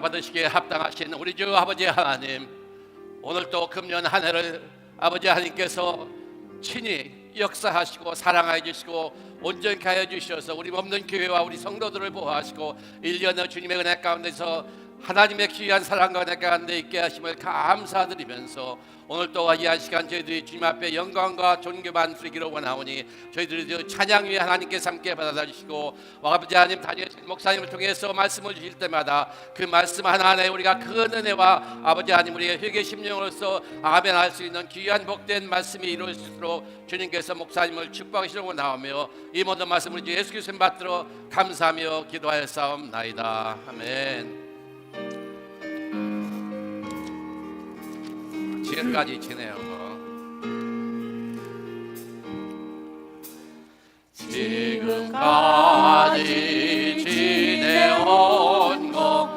받으시기에 합당하신 우리 주 아버지 하나님, 오늘 또 금년 한 해를 아버지 하나님께서 친히 역사하시고 사랑하여 주시고 온전히 하여 주셔서 우리 몸는 교회와 우리 성도들을 보호하시고 1년의 주님의 은혜 가운데서 하나님의 귀한 사랑과 은혜 가운데 있게 하심을 감사드리면서 오늘 또한 이 한 시간 저희들이 주님 앞에 영광과 존귀만 드리기로 원하오니 저희들이 찬양 위에 하나님께서 함께 받아주시고 아버지 하나님 다니엘 목사님을 통해서 말씀을 주실 때마다 그 말씀 하나하나에 우리가 큰 은혜와 아버지 하나님 우리의 회개 심령으로서 아멘 할 수 있는 귀한 복된 말씀이 이루어질 수 있도록 주님께서 목사님을 축복하시려고 원하오며 이 모든 말씀을 주 예수 그리스도 받들어 감사하며 기도하였사옵나이다. 아멘. 지금까지 지내요. 지금까지 지내온 것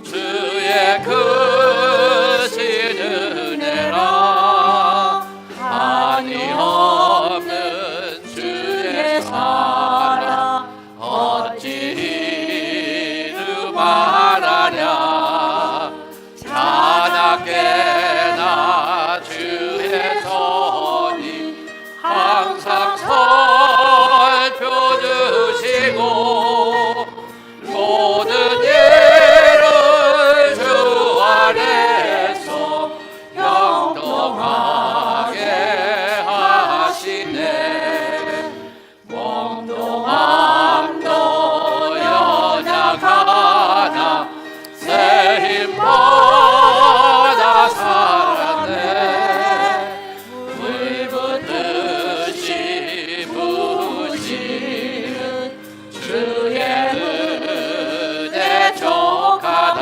주의 크신 은혜라 한이 없는 주의 사랑 어찌 이루 말하랴 자나깨나 주의 손이 항상 살펴주시고 모든 일을 주 안에서 형통하게 하시네. 몸도 마음도 연약하나 새 힘받아 살았네. 물 붓듯이 부으시는 주의 은혜 족하다.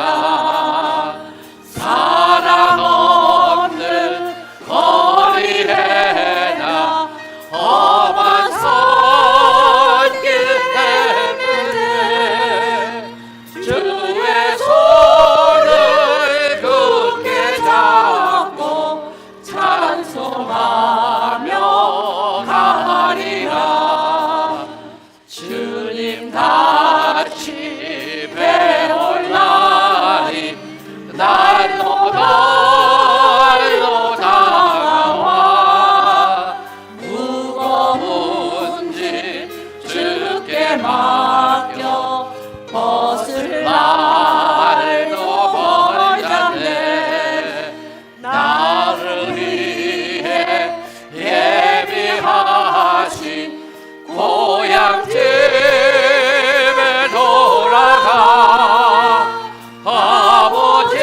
사랑 없는 거리에 나 험한 손길 때문에 주의 손을 굳게 잡고 찬송하며 가리라. 주님 다시 배올 날이 날로 날로 다가와 무거운 짐 주께 맡겨 벗을 날도 멀잖네. 나를 위해 예비하신 고향집에 돌아가 아버지의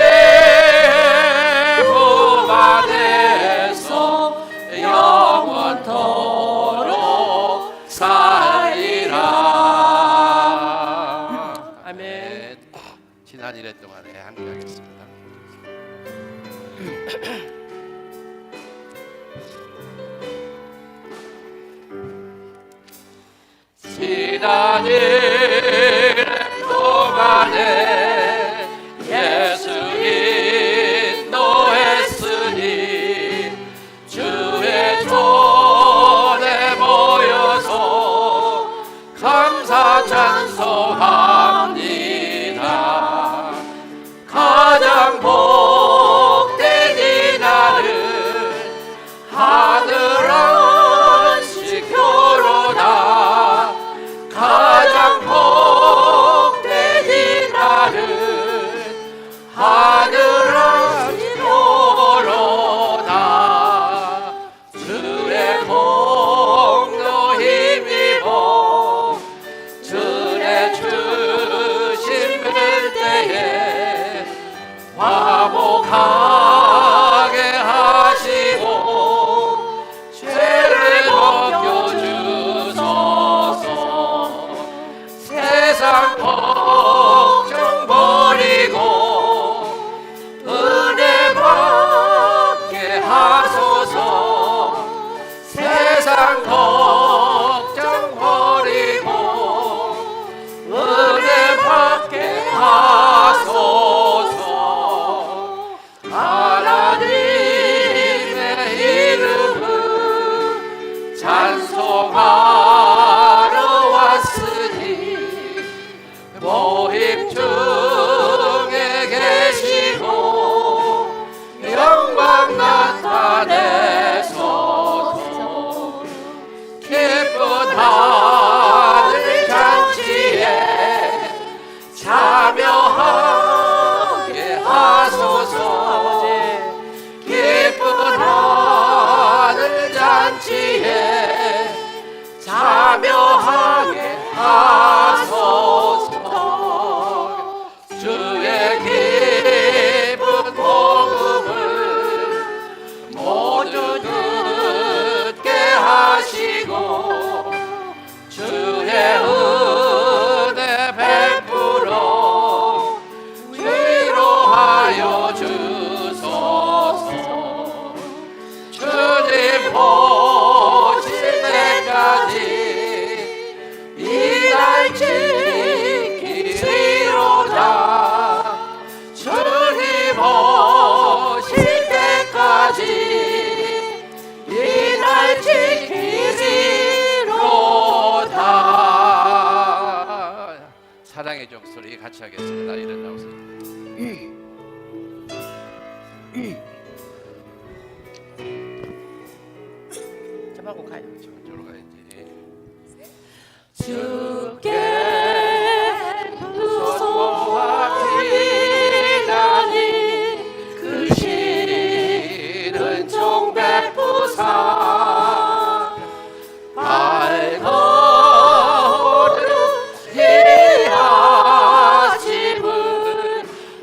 품 안에서 영원토록 살리라. 아멘. 지난 1회 동안에 함께하겠습니다. 지난 1회 동안에 예수 인도했으니 주의 손에 모여서 감사 찬송합니다. 가장 복된 이 날은 하늘 안식 교로다. 가장 복된 이 날은 하늘 안식 교로다. 주의 공로 힘입어 주의 주신 때에 화목하게 하시고 죄를 벗겨주소서. 세상 걱정 버리고 은혜 받게 하소서. 세상 걱정 버리고 은혜 받게 하소서. 목소리 같이 하겠습니다. 일어나오세요. 저하고 가요. 저쪽으로 가야지. 주께 두 손과 비나니 그 시는 종백부사 발걸음 이하심을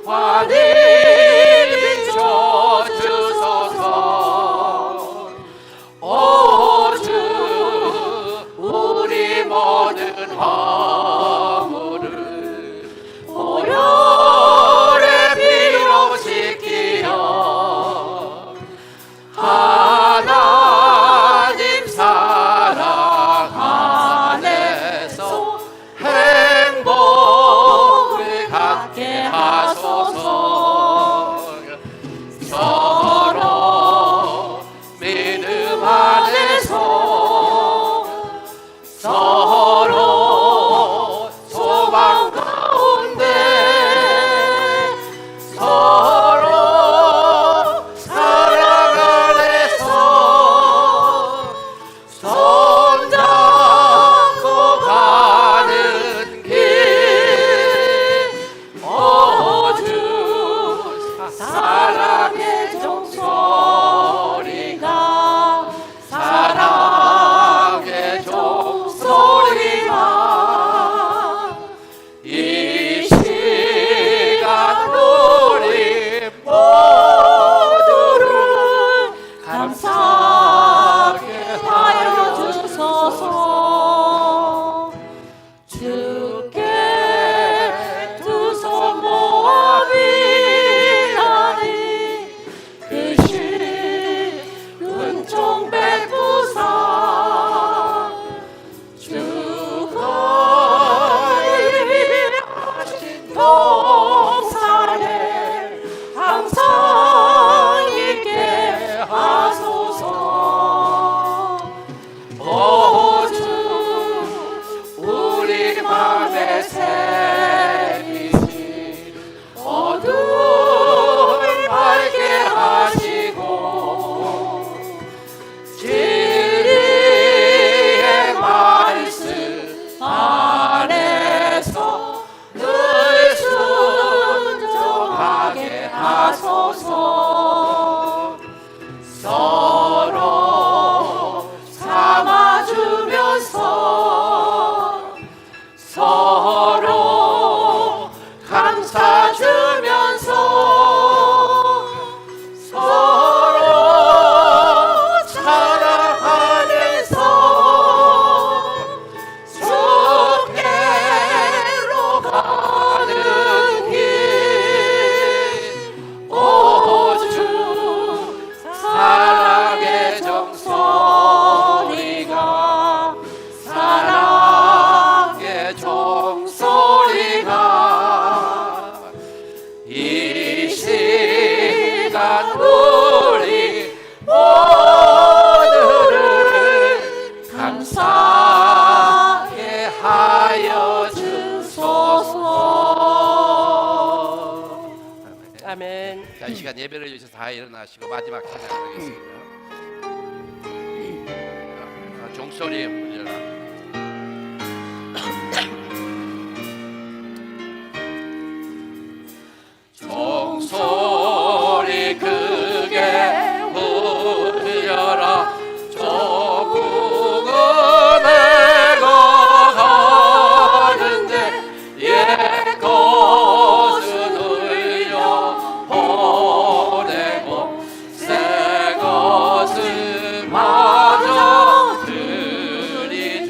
환히 비춰주소서. 오주 우리 모든 허물을 보혈의 피로 씻기어 하나님 사랑 안에서 행복을 갖게 하소서. 서로 믿음 안에서 서로 소망 가운데 서로 사랑 안에서 손잡고 가는 길 오주 사랑의 종소리가 사랑의 종소리가 이 시간 우리 모두를 감사하게 하여 주소서. 주께 두 손 모아 비나니 그 시는 종백부사 주가 일하신 동산에 항상 있게 하소서. 오주 우리 맘에 새기시 어둠을 밝게 하시고 진리의 말씀 안에서 늘 순종하게 하소서. 서로 참아주면서 서로 감사 주면서 서로 사랑 안에서 주께로 가는 길 오주 사랑의 종소리가 사랑의 종소리가 이 시간 우리 모두를 감사하게 하여 주소서. 아멘. 자, 이 시간 예배를 위해서 다 일어나시고 마지막 찬양하겠습니다. 종소리 울려라. 종소리 크게 울려라. 조국은 애거하는데 옛 것은 흘려 보내고 새 것을 마저 들이자.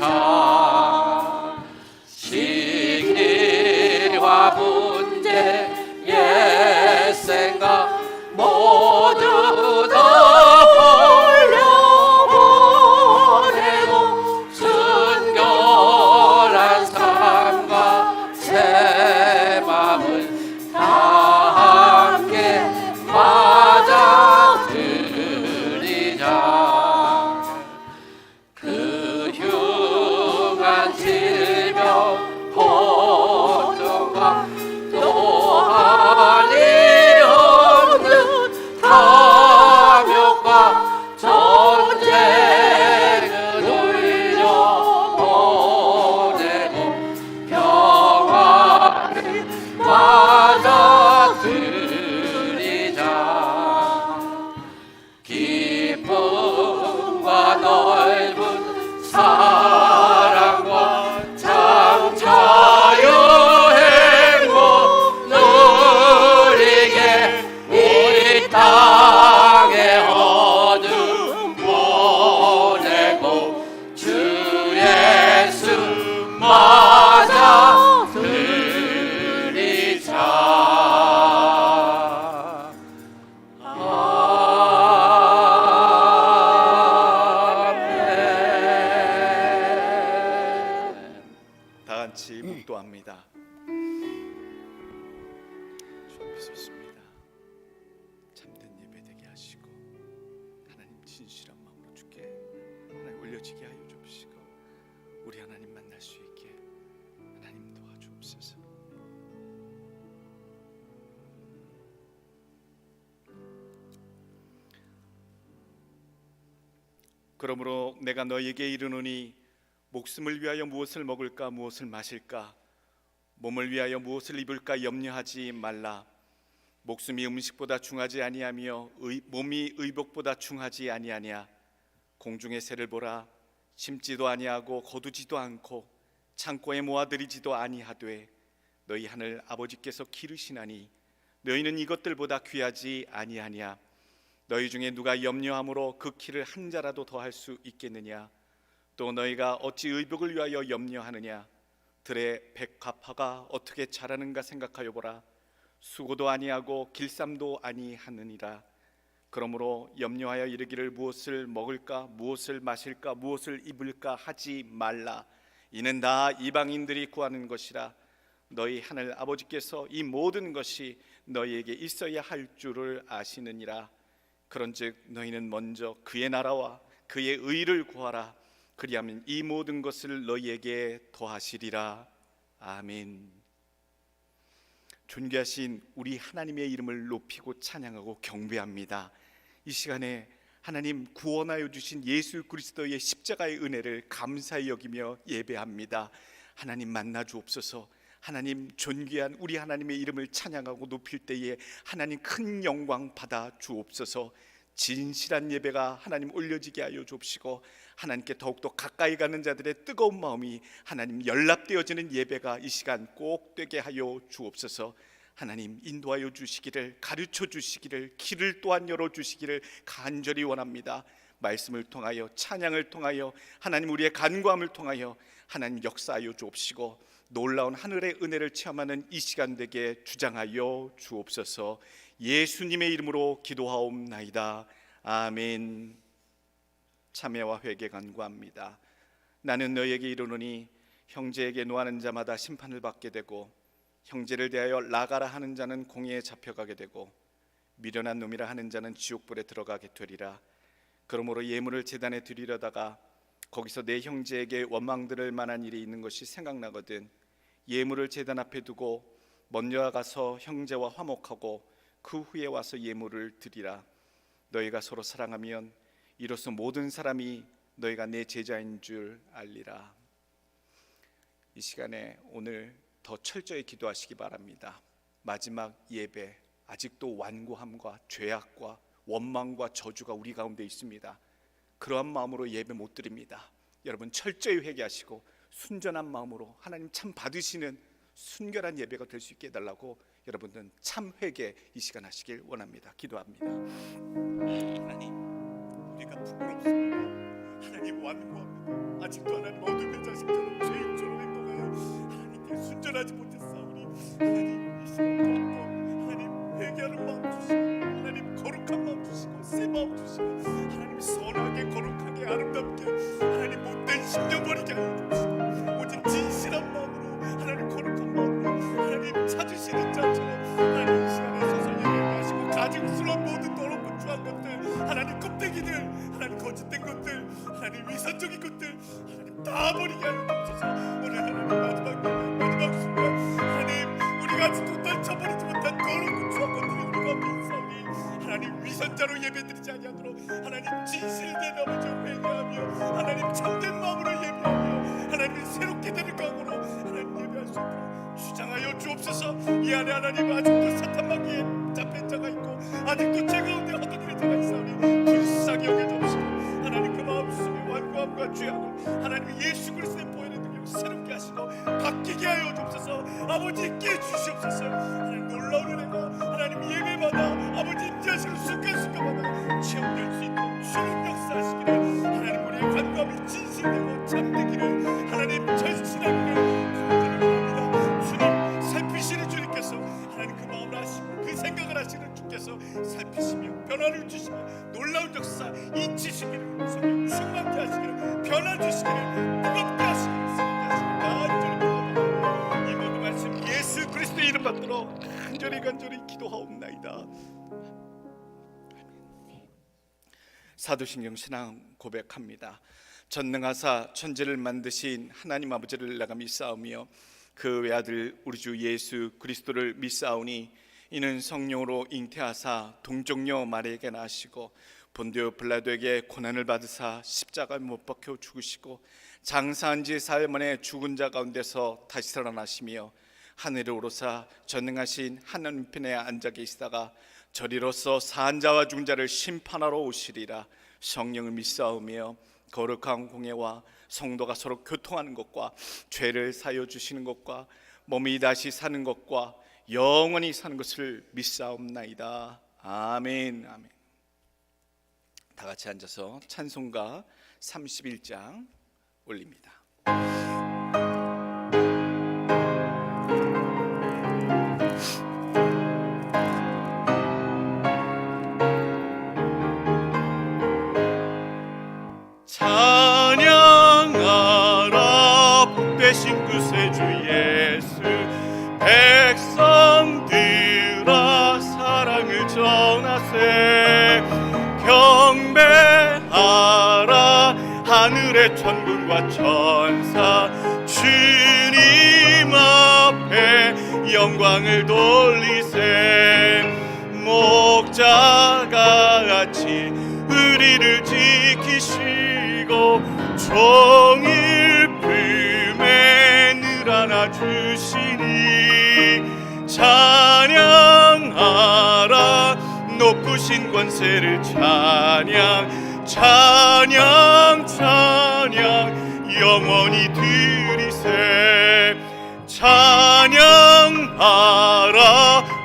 주옵소서입니다. 참된 예배 되게 하시고 하나님 진실한 마음으로 주께 하나님 올려지게 하여 주시고 우리 하나님 만날 수 있게 하나님 도와주옵소서. 그러므로 내가 너희에게 이르노니 목숨을 위하여 무엇을 먹을까 무엇을 마실까 몸을 위하여 무엇을 입을까 염려하지 말라. 목숨이 음식보다 중하지 아니하며 몸이 의복보다 중하지 아니하냐. 공중의 새를 보라. 심지도 아니하고 거두지도 않고 창고에 모아들이지도 아니하되 너희 하늘 아버지께서 기르시나니 너희는 이것들보다 귀하지 아니하냐. 너희 중에 누가 염려함으로 그 키를 한 자라도 더할 수 있겠느냐. 또 너희가 어찌 의복을 위하여 염려하느냐. 들의 백합화가 어떻게 자라는가 생각하여 보라. 수고도 아니하고 길쌈도 아니하느니라. 그러므로 염려하여 이르기를 무엇을 먹을까 무엇을 마실까 무엇을 입을까 하지 말라. 이는 다 이방인들이 구하는 것이라. 너희 하늘 아버지께서 이 모든 것이 너희에게 있어야 할 줄을 아시느니라. 그런즉 너희는 먼저 그의 나라와 그의 의를 구하라. 그리하면 이 모든 것을 너희에게 더하시리라. 아멘. 존귀하신 우리 하나님의 이름을 높이고 찬양하고 경배합니다. 이 시간에 하나님 구원하여 주신 예수 그리스도의 십자가의 은혜를 감사히 여기며 예배합니다. 하나님 만나 주옵소서. 하나님 존귀한 우리 하나님의 이름을 찬양하고 높일 때에 하나님 큰 영광 받아 주옵소서. 진실한 예배가 하나님 올려지게 하여 주옵시고 하나님께 더욱더 가까이 가는 자들의 뜨거운 마음이 하나님 연락되어지는 예배가 이 시간 꼭 되게 하여 주옵소서. 하나님 인도하여 주시기를, 가르쳐 주시기를, 길을 또한 열어주시기를 간절히 원합니다. 말씀을 통하여, 찬양을 통하여, 하나님 우리의 간구함을 통하여 하나님 역사하여 주옵시고 놀라운 하늘의 은혜를 체험하는 이 시간 되게 주장하여 주옵소서. 예수님의 이름으로 기도하옵나이다. 아멘. 참회와 회개 간구합니다. 나는 너에게 이르노니 형제에게 노하는 자마다 심판을 받게 되고 형제를 대하여 나가라 하는 자는 공회에 잡혀가게 되고 미련한 놈이라 하는 자는 지옥불에 들어가게 되리라. 그러므로 예물을 제단에 드리려다가 거기서 내 형제에게 원망 들을 만한 일이 있는 것이 생각나거든 예물을 제단 앞에 두고 먼저 가서 형제와 화목하고 그 후에 와서 예물을 드리라. 너희가 서로 사랑하면 이로써 모든 사람이 너희가 내 제자인 줄 알리라. 이 시간에 오늘 더 철저히 기도하시기 바랍니다. 마지막 예배, 아직도 완고함과 죄악과 원망과 저주가 우리 가운데 있습니다. 그러한 마음으로 예배 못 드립니다. 여러분 철저히 회개하시고 순전한 마음으로 하나님 참 받으시는 순결한 예배가 될 수 있게 해달라고 여러분들은 참 회개 이 시간 하시길 원합니다. 기도합니다. 하나님 우리가 부끄럽습니다. 하나님 완고합니다. 아직도 하나님 어둠의 자식처럼 죄인처럼 행동하여 하나님께 순전하지 못했사오니 하나님 이 시간 더욱더 하나님 회개하는 마음 주시고 하나님 거룩한 마음 주시고 새 마음 주시고 하나님 선하게 거룩하게 아름답게 하나님 못된 심령 버리게 하여 주시고 오직 진실한 마음으로 하나님 거룩한 마음으로 하나님 찾으시는 자처럼 하나님 이 시간에 서서 예배하시고 가증스러운 모든 더럽고 추한 것들 하나님 껍데기들 하나님 거짓된 것들 하나님 위선적인 것들 하나님 다 버리게 하여 주셔서 오늘 하나님 마지막 순간 하나님 우리가 아직도 떨쳐버리지 못한 더럽고 추한 것들이 우리 가운데 있사오니 하나님 위선자로 예배드리지 아니하도록 하나님 진실된 아버지를 회개하며 하나님 참된 마음으로 예배하며 하나님 새롭게 되는 각오로 하나님 예배할 수 있도록 주장하여 주옵소서. 이 안에 하나님 아직도 사탄 마귀에 잡힌 자가 있고 아직도 죄 가운데 허덕이는 자가 있사오니 불쌍히 여겨주옵시고 하나님 그 마음속에 완고함과 죄악을 하나님 예수 그리스도의 보혈의 능력으로 새롭게 하시고 바뀌게 하여 주옵소서. 아버지 있게 주시옵소서. 하나님 놀라운 은혜가 하나님 예배마다 아버지 임재하시는 순간순간마다 체험될 수 있도록 주님 역사하시기를 하나님 우리의 간구함이 진실되고 참되기를 하나님 절실하기를 간절히 바랍니다. 주님 살피시는 주님께서 하나님 그 마음을 하시고 그 생각을 하시는 주께서 살피시며 변화를 주시며 놀라운 역사 잊히시기를 성령 충만케 하시기를 변화 주시기를 뜨겁게 하시기를 새롭게 하시기를 간절히 바랍니다. 이 모든 말씀 예수 그리스도의 이름 받들어 간절히 기도하옵나이다. 사도신경 신앙 고백합니다. 전능하사 천지를 만드신 하나님 아버지를 내가 믿사오며 그 외아들 우리 주 예수 그리스도를 믿사오니 이는 성령으로 잉태하사 동정녀 마리아에게 나시고 본디오 빌라도에게 고난을 받으사 십자가에 못 박혀 죽으시고 장사한 지 사흘 만에 죽은 자 가운데서 다시 살아나시며 하늘에 오르사 전능하신 하나님 편에 앉아 계시다가 저리로서 산 자와 죽은 자를 심판하러 오시리라. 성령을 믿사오며 거룩한 공예와 성도가 서로 교통하는 것과 죄를 사여 주시는 것과 몸이 다시 사는 것과 영원히 사는 것을 믿사옵나이다. 아멘. 아멘. 다 같이 앉아서 찬송가 31장 올립니다. 찬양하라 복되신 구세주 예수 백성들아 사랑을 전하세 경배하라 하늘의 천군과 천사 주님 앞에 영광을 돌리세 목자가 같이 우리를 지키시고 종일 품에 늘 안아주시니 찬양하라 높으신 권세를 찬양 찬양 찬양 영원히 드리세 찬양하라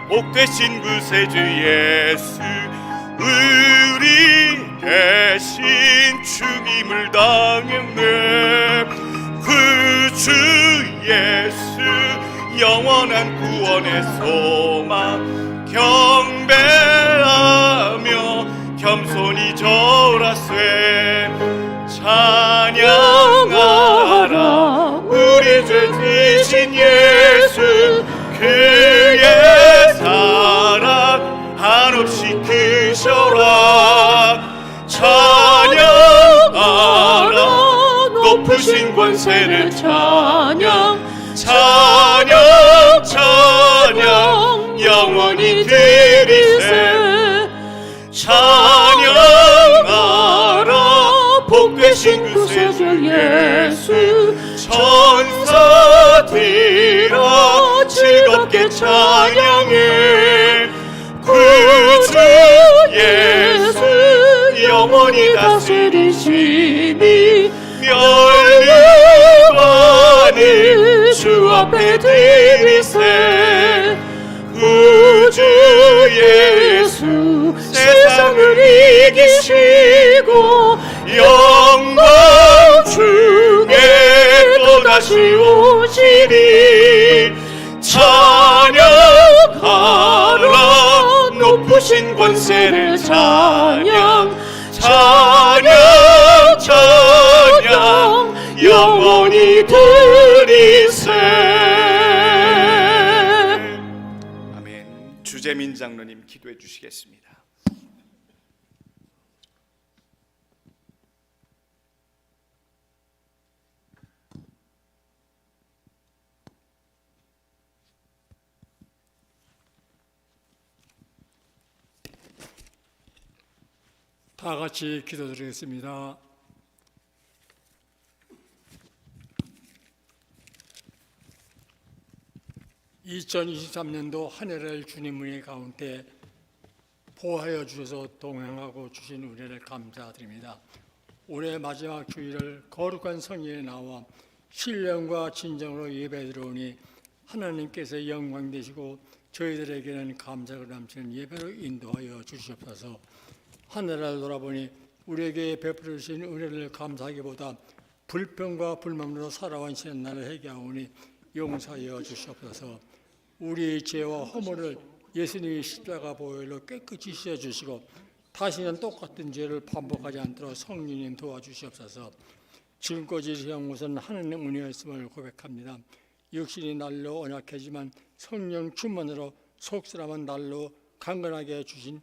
복되신 구세주 예수 우리 대신 죽임을 당했네 구주 예수 영원한 구원의 소망 경배하며 겸손히 절하세 찬양하라 우리 죄 지신 예수 그의 사랑 한없이 크셔라 찬양하라 높으신 권세를 찬양 찬양 찬양 영원히 드리세 찬양하라 복되신 구세주 예수 천사들아 즐겁게 찬양해 구주 예수 영원히 다스리시니 멸류관을 주 앞에 드리세 구주 예수 세상을 이기시고 영광 중에 또다시 오시리 찬양하라 높으신 권세를 찬양 찬양 찬양 영원히 드리세. 아멘. 주재민 장로님 기도해 주시겠습니다. 다 같이 기도드리겠습니다. (2023년도) 한 해를 주님의 가운데 보호하여 주셔서 동행하고 주신 은혜를 감사드립니다. 올해 마지막 주일을 거룩한 성전에 나와 신령과 진정으로 예배드리오니 하나님께서 영광 되시고 저희들에게는 감사가 넘치는 예배로 인도하여 주시옵소서. 하늘을 돌아보니 우리에게 베풀어 주신 은혜를 감사하기보다 불평과 불만으로 살아온 지난 날을 회개하오니 용서하여 주시옵소서. 우리의 죄와 허물을 예수님의 십자가 보혈로 깨끗이 씻어주시고 다시는 똑같은 죄를 반복하지 않도록 성령님 도와주시옵소서. 지금까지 지은 것은 하나님 은혜였음을 고백합니다. 육신이 날로 언약하지만 성령 충만으로 속사람은 날로 강건하게 주신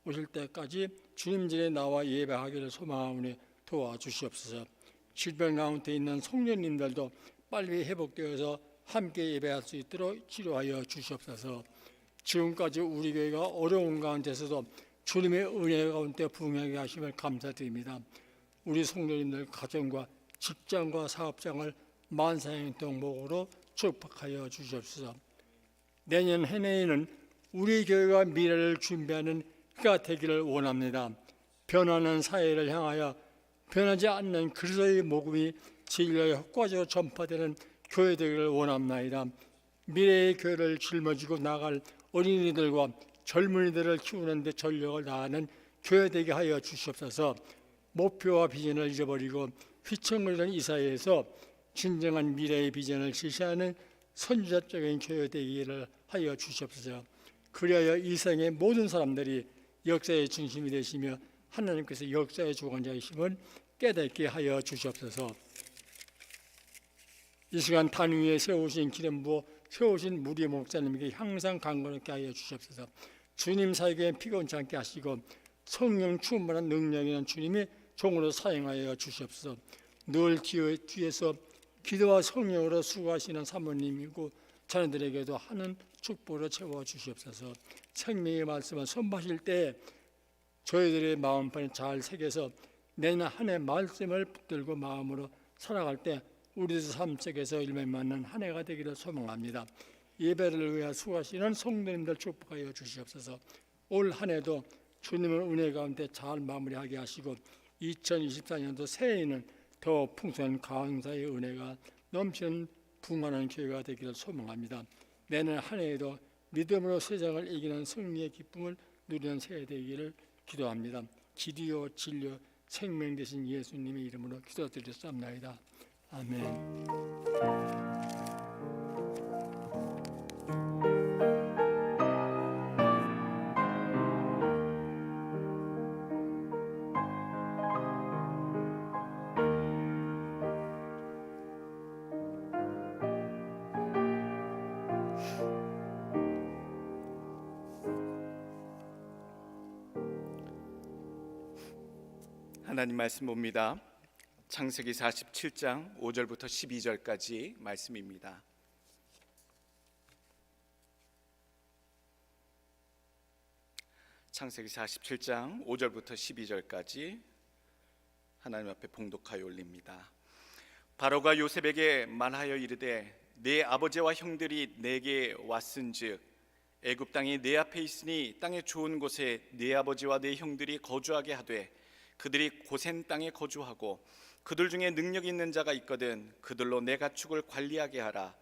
오실 때까지 주님 전에 나와 예배하기를 소망하오니 도와주시옵소서. 질병 가운데 있는 성도님들도 빨리 회복되어서 함께 예배할 수 있도록 치료하여 주시옵소서. 지금까지 우리 교회가 어려운 가운데서도 주님의 은혜 가운데 부응하게 하심을 감사드립니다. 우리 성도님들 가정과 직장과 사업장을 만사형통복으로 축복하여 주시옵소서. 내년 한 해에는 우리 교회가 미래를 준비하는 해가 되기를 원합니다. 변하는 사회를 향하여 변하지 않는 그리스도의 복음이 진리가 효과적으로 전파되는 교회 되기를 원합니다. 미래의 교회를 짊어지고 나갈 어린이들과 젊은이들을 키우는 데 전력을 다하는 교회 되게 하여 주시옵소서. 목표와 비전을 잊어버리고 휘청거리는 이 사회에서 진정한 미래의 비전을 실시하는 선지자적인 교회 되기를 하여 주시옵소서. 그리하여 이 세상의 모든 사람들이 역사의 중심이 되시며 하나님께서 역사의 주관자이심을 깨닫게 하여 주시옵소서. 이 시간 단 위에 세우신 기름 부어 세우신 무리 목사님에게 항상 강건하게 하여 주시옵소서. 주님 사역에 피곤치 않게 하시고 성령 충만한 능력 있는 주님이 종으로 사용하여 주시옵소서. 늘 뒤에서 기도와 성령으로 수고하시는 사모님이고 자녀들에게도 하는 축복으로 채워 주시옵소서. 생명의 말씀을 선포하실 때 저희들의 마음판에 잘 새겨서 내년 한 해 말씀을 붙들고 마음으로 살아갈 때 우리들 삶 속에서 일면맞는 한 해가 되기를 소망합니다. 예배를 위해 수고하시는 성도님들 축복하여 주시옵소서. 올 한 해도 주님의 은혜 가운데 잘 마무리하게 하시고 2024년도 새해에는 더 풍성한 감사의 은혜가 넘치는 풍성한 교회가 되기를 소망합니다. 내년 한 해에도 믿음으로 세상을 이기는 승리의 기쁨을 누리는 새해 되기를 기도합니다. 길이요 진리요 생명 되신 예수님의 이름으로 기도드렸사옵나이다. 아멘. 하나님 말씀 봅니다. 창세기 47장 5절부터 12절까지 말씀입니다. 창세기 47장 5절부터 12절까지 하나님 앞에 봉독하여 올립니다. 바로가 요셉에게 말하여 이르되 내 아버지와 형들이 내게 왔은즉 애굽 땅이 내 앞에 있으니 땅의 좋은 곳에 내 아버지와 내 형들이 거주하게 하되 그들이 고센 땅에 거주하고 그들 중에 능력 있는 자가 있거든 그들로 내 가축을 관리하게 하라.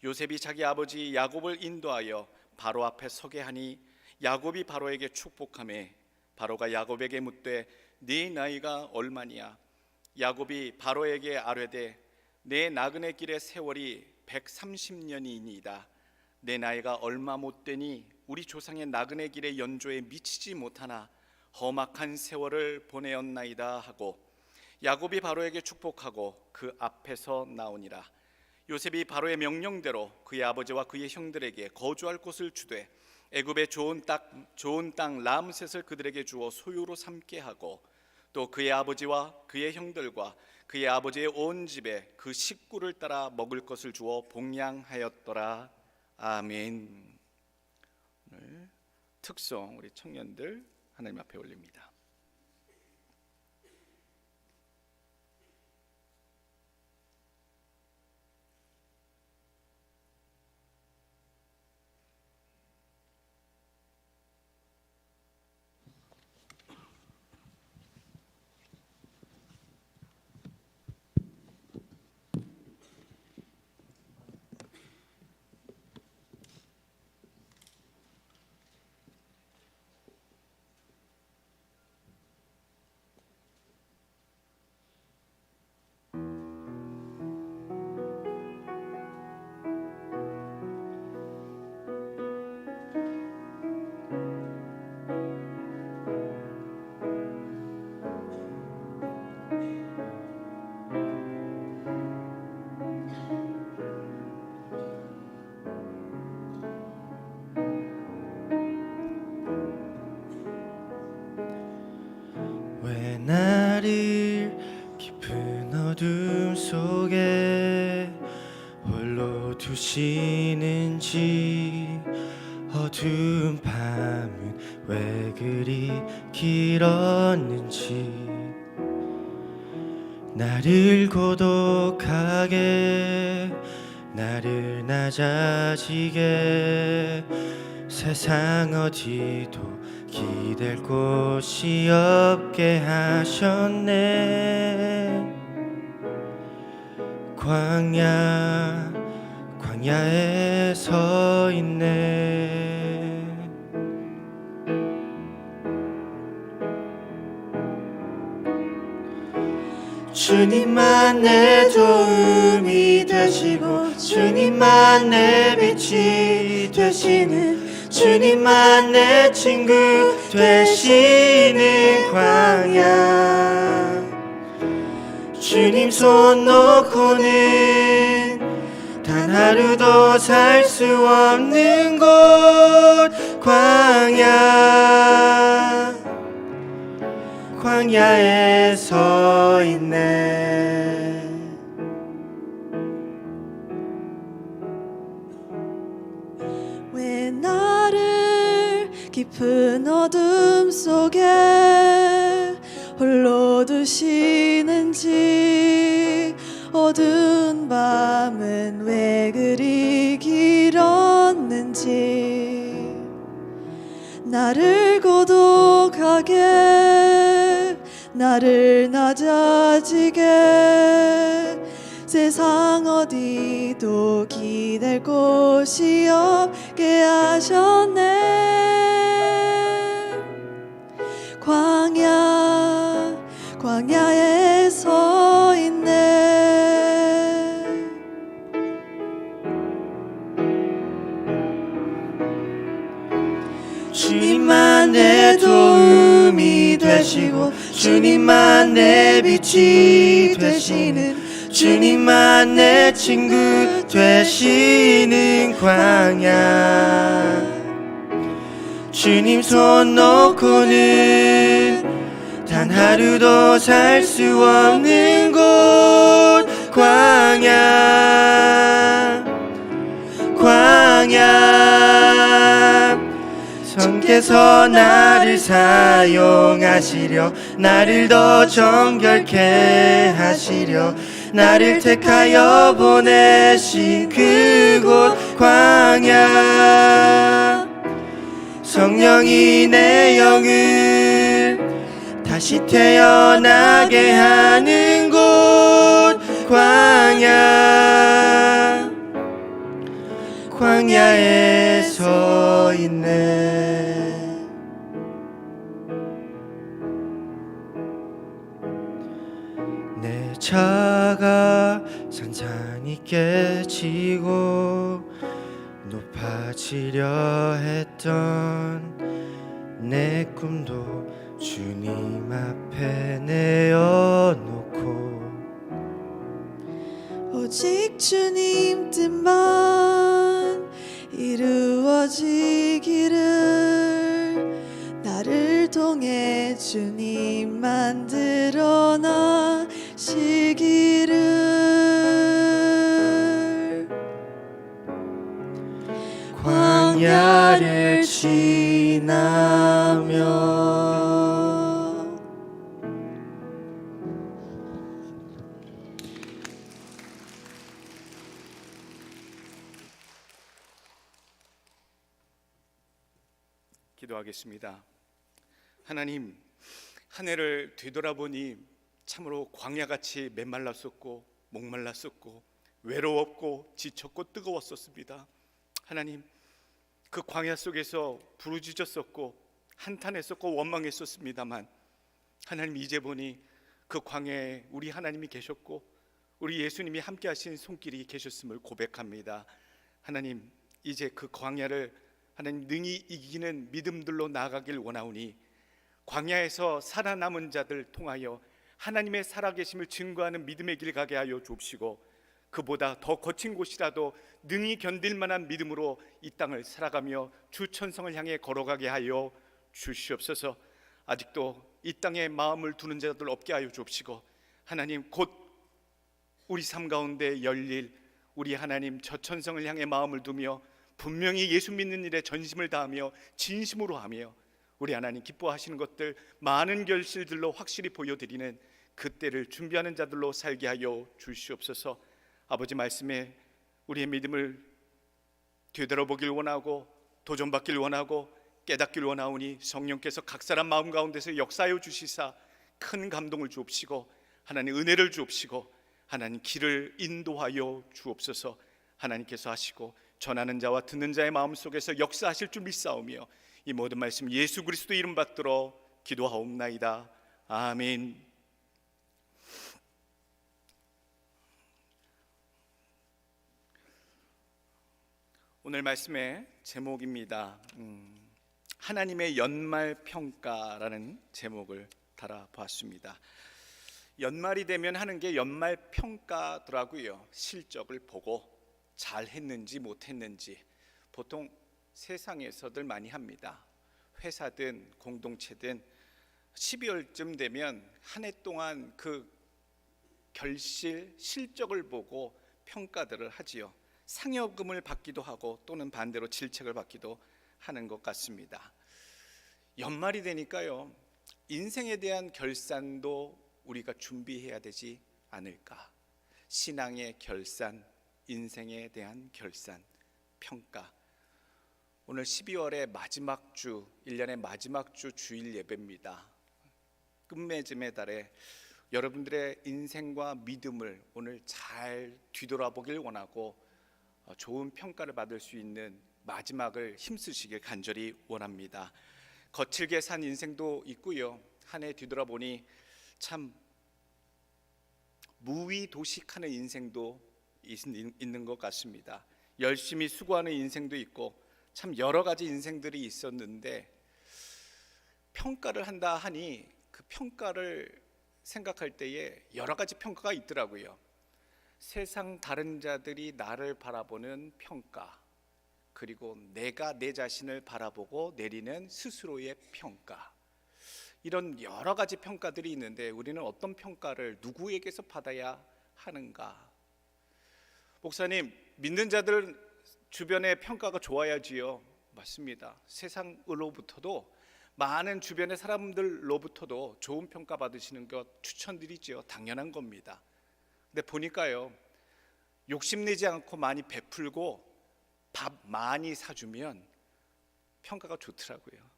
요셉이 자기 아버지 야곱을 인도하여 바로 앞에 서게 하니 야곱이 바로에게 축복하매 바로가 야곱에게 묻되 네 나이가 얼마니야? 야곱이 바로에게 아뢰되 내 나그네 길의 세월이 130년이니이다. 내 나이가 얼마 못 되니 우리 조상의 나그네 길의 연조에 미치지 못하나 험악한 세월을 보내었나이다 하고 야곱이 바로에게 축복하고 그 앞에서 나오니라. 요셉이 바로의 명령대로 그의 아버지와 그의 형들에게 거주할 곳을 주되 애굽의 좋은 땅 람셋을 그들에게 주어 소유로 삼게 하고 또 그의 아버지와 그의 형들과 그의 아버지의 온 집에 그 식구를 따라 먹을 것을 주어 봉양하였더라. 아멘. 오늘 특송 우리 청년들 하나님 앞에 올립니다. 나를 깊은 어둠 속에 홀로 두시는지, 어두운 밤은 왜 그리 길었는지, 나를 고독하게, 나를 낮아지게, 세상 어디도 기댈 곳이 없게 하셨네. 광야에 서 있네. 주님만 내 도움이 되시고, 주님만 내 빛이 되시는, 주님만 내 친구 되시는 광야. 주님 손 놓고는 단 하루도 살 수 없는 곳, 광야에 서 있네. 왜 나를 깊은 어둠 속에 홀로 두시는지, 어두운 밤은 왜 그리 길었는지, 나를 고독하게, 나를 낮아지게, 세상 어디도 기댈 곳이 없게 하셨네. 광야에 서 있네. 주님만 내 도움이 되시고, 주님만 내 빛이 되시는, 주님만 내 친구 되시는 광야. 주님 손 놓고는 단 하루도 살 수 없는 곳, 광야. 성께서 나를 사용하시려, 나를 더 정결케 하시려, 나를 택하여 보내신 그곳 광야. 성령이 내 영을 다시 태어나게 하는 곳, 광야에 서 있네. 내 자가 산산이 깨지고 높아지려 했던 내 꿈도 주님 앞에 내어놓고, 오직 주님 뜻만 이루어지기를, 나를 통해 주님 만들어 나시기를. 광야를 지나며. 기도하겠습니다. 하나님, 한 해를 되돌아보니 참으로 광야같이 메말랐었고 목말랐었고 외로웠고 지쳤고 뜨거웠었습니다. 하나님, 그 광야 속에서 부르짖었었고 한탄했었고 원망했었습니다만, 하나님 이제 보니 그 광야에 우리 하나님이 계셨고 우리 예수님이 함께 하신 손길이 계셨음을 고백합니다. 하나님, 이제 그 광야를 하나님 능히 이기는 믿음들로 나아가길 원하오니, 광야에서 살아남은 자들 통하여 하나님의 살아계심을 증거하는 믿음의 길 가게 하여 주옵시고, 그보다 더 거친 곳이라도 능히 견딜 만한 믿음으로 이 땅을 살아가며 주 천성을 향해 걸어가게 하여 주시옵소서. 아직도 이 땅에 마음을 두는 자들 없게 하여 주옵시고, 하나님 곧 우리 삶 가운데 열릴 우리 하나님 저천성을 향해 마음을 두며 분명히 예수 믿는 일에 전심을 다하며 진심으로 하며 우리 하나님 기뻐하시는 것들 많은 결실들로 확실히 보여드리는 그때를 준비하는 자들로 살게 하여 주시옵소서. 아버지 말씀에 우리의 믿음을 되돌아보길 원하고 도전받길 원하고 깨닫길 원하오니 성령께서 각 사람 마음 가운데서 역사하여 주시사 큰 감동을 주옵시고 하나님 은혜를 주옵시고 하나님 길을 인도하여 주옵소서. 하나님께서 하시고 전하는 자와 듣는 자의 마음속에서 역사하실 줄 믿사오며 이 모든 말씀 예수 그리스도 이름 받들어 기도하옵나이다. 아멘. 오늘 말씀의 제목입니다. 하나님의 연말 평가라는 제목을 달아보았습니다. 연말이 되면 하는 게 연말 평가더라고요. 실적을 보고 잘했는지 못했는지 보통 세상에서들 많이 합니다. 회사든 공동체든 12월쯤 되면 한 해 동안 그 결실 실적을 보고 평가들을 하지요. 상여금을 받기도 하고 또는 반대로 질책을 받기도 하는 것 같습니다. 연말이 되니까요, 인생에 대한 결산도 우리가 준비해야 되지 않을까. 신앙의 결산, 인생에 대한 결산, 평가. 오늘 12월의 마지막 주, 1년의 마지막 주 주일 예배입니다. 끝맺음의 달에 여러분들의 인생과 믿음을 오늘 잘 뒤돌아보길 원하고 좋은 평가를 받을 수 있는 마지막을 힘쓰시길 간절히 원합니다. 거칠게 산 인생도 있고요, 한 해 뒤돌아보니 참 무위도식하는 인생도 있는 것 같습니다. 열심히 수고하는 인생도 있고 참 여러 가지 인생들이 있었는데 평가를 한다 하니 그 평가를 생각할 때에 여러 가지 평가가 있더라고요. 세상 다른 자들이 나를 바라보는 평가, 그리고 내가 내 자신을 바라보고 내리는 스스로의 평가, 이런 여러 가지 평가들이 있는데 우리는 어떤 평가를 누구에게서 받아야 하는가? 목사님, 믿는 자들 주변의 평가가 좋아야지요. 맞습니다. 세상으로부터도 많은 주변의 사람들로부터도 좋은 평가 받으시는 것 추천드리지요. 당연한 겁니다. 근데 보니까요, 욕심내지 않고 많이 베풀고 밥 많이 사주면 평가가 좋더라고요.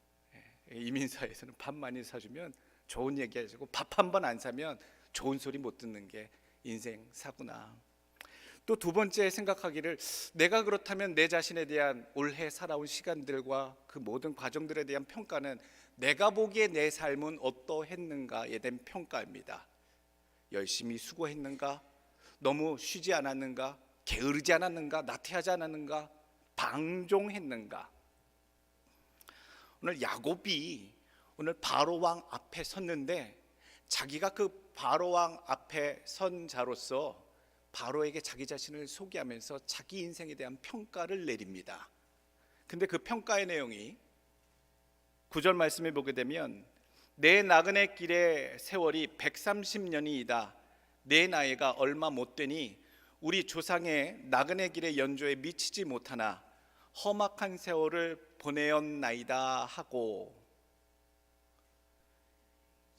이민사에서는 밥 많이 사주면 좋은 얘기 해주고 밥 한 번 안 사면 좋은 소리 못 듣는 게 인생사구나. 또 두 번째 생각하기를, 내가 그렇다면 내 자신에 대한 올해 살아온 시간들과 그 모든 과정들에 대한 평가는 내가 보기에 내 삶은 어떠했는가에 대한 평가입니다. 열심히 수고했는가? 너무 쉬지 않았는가? 게으르지 않았는가? 나태하지 않았는가? 방종했는가? 오늘 야곱이 오늘 바로왕 앞에 섰는데 자기가 그 바로왕 앞에 선 자로서 바로에게 자기 자신을 소개하면서 자기 인생에 대한 평가를 내립니다. 근데 그 평가의 내용이 9절 말씀에 보게 되면 내 나그네 길의 세월이 130년이이다. 내 나이가 얼마 못 되니 우리 조상의 나그네 길의 연조에 미치지 못하나 험악한 세월을 보내었나이다 하고,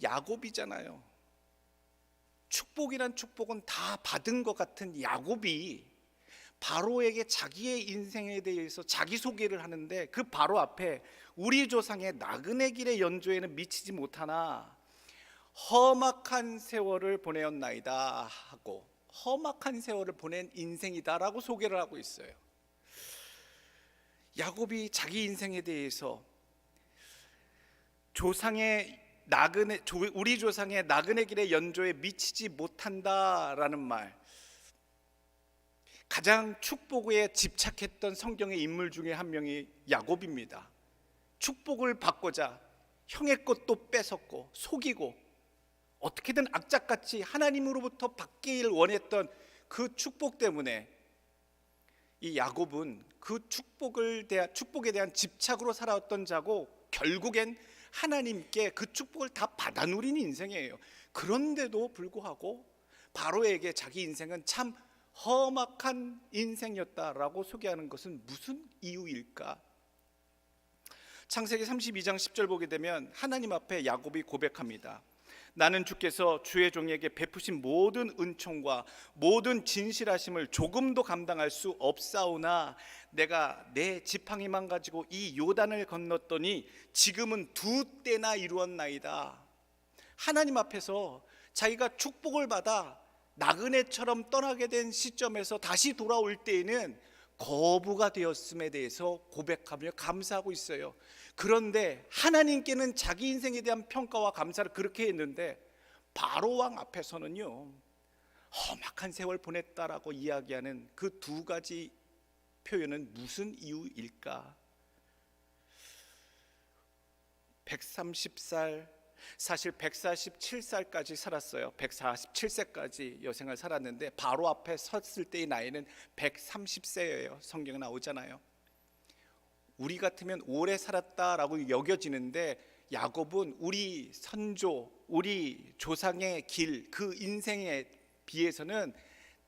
야곱이잖아요. 축복이란 축복은 다 받은 것 같은 야곱이 바로에게 자기의 인생에 대해서 자기소개를 하는데 그 바로 앞에 우리 조상의 나그네 길의 연조에는 미치지 못하나 험악한 세월을 보내었나이다 하고, 험악한 세월을 보낸 인생이다라고 소개를 하고 있어요. 야곱이 자기 인생에 대해서 우리 조상의 나그네 길의 연조에 미치지 못한다라는 말, 가장 축복에 집착했던 성경의 인물 중에 한 명이 야곱입니다. 축복을 받고자 형의 것도 뺏었고 속이고 어떻게든 악착같이 하나님으로부터 받기를 원했던 그 축복 때문에 이 야곱은 그 축복에 대한 집착으로 살아왔던 자고 결국엔 하나님께 그 축복을 다 받아 누린 인생이에요. 그런데도 불구하고 바로에게 자기 인생은 참 험악한 인생이었다라고 소개하는 것은 무슨 이유일까? 창세기 32장 10절 보게 되면 하나님 앞에 야곱이 고백합니다. 나는 주께서 주의 종에게 베푸신 모든 은총과 모든 진실하심을 조금도 감당할 수 없사오나 내가 내 지팡이만 가지고 이 요단을 건넜더니 지금은 2때나 이루었나이다. 하나님 앞에서 자기가 축복을 받아 나그네처럼 떠나게 된 시점에서 다시 돌아올 때에는 거부가 되었음에 대해서 고백하며 감사하고 있어요. 그런데 하나님께는 자기 인생에 대한 평가와 감사를 그렇게 했는데 바로 왕 앞에서는요, 험악한 세월 보냈다라고 이야기하는 그 2가지 표현은 무슨 이유일까? 130살, 사실 147살까지 살았어요. 147세까지 여생을 살았는데 바로 앞에 섰을 때의 나이는 130세예요. 성경에 나오잖아요. 우리 같으면 오래 살았다라고 여겨지는데 야곱은 우리 선조, 우리 조상의 길, 그 인생에 비해서는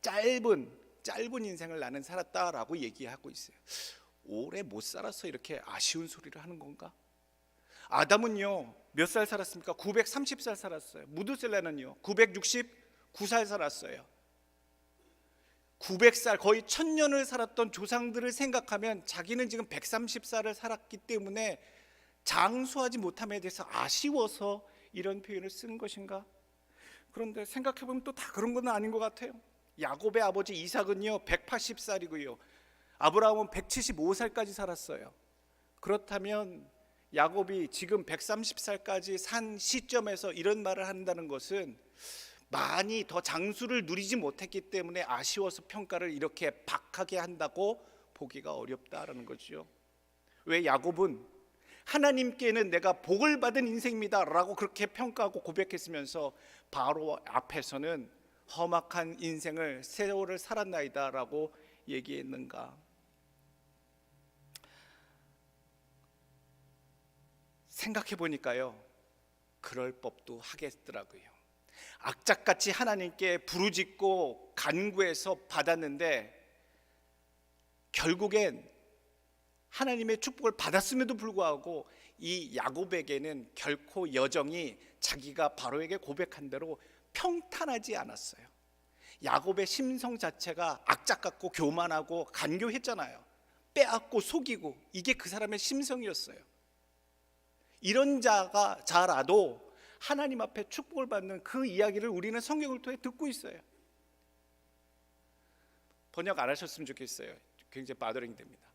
짧은 인생을 나는 살았다라고 얘기하고 있어요. 오래 못 살아서 이렇게 아쉬운 소리를 하는 건가? 아담은요 몇 살 살았습니까? 930살 살았어요. 무드셀라는요 969살 살았어요. 900살, 거의 1000년을 살았던 조상들을 생각하면 자기는 지금 130살을 살았기 때문에 장수하지 못함에 대해서 아쉬워서 이런 표현을 쓴 것인가? 그런데 생각해보면 또 다 그런 건 아닌 것 같아요. 야곱의 아버지 이삭은요 180살이고요 아브라함은 175살까지 살았어요. 그렇다면 야곱이 지금 130살까지 산 시점에서 이런 말을 한다는 것은 많이 더 장수를 누리지 못했기 때문에 아쉬워서 평가를 이렇게 박하게 한다고 보기가 어렵다라는 거죠. 왜 야곱은 하나님께는 내가 복을 받은 인생입니다 라고 그렇게 평가하고 고백했으면서 바로 앞에서는 험악한 인생을 세월을 살았나이다 라고 얘기했는가? 생각해 보니까요 그럴 법도 하겠더라고요. 악착같이 하나님께 부르짖고 간구해서 받았는데 결국엔 하나님의 축복을 받았음에도 불구하고 이 야곱에게는 결코 여정이 자기가 바로에게 고백한 대로 평탄하지 않았어요. 야곱의 심성 자체가 악착같고 교만하고 간교했잖아요. 빼앗고 속이고 이게 그 사람의 심성이었어요. 이런 자라도 하나님 앞에 축복을 받는 그 이야기를 우리는 성경을 통해 듣고 있어요. 번역 안 하셨으면 좋겠어요. 굉장히 바더링 됩니다.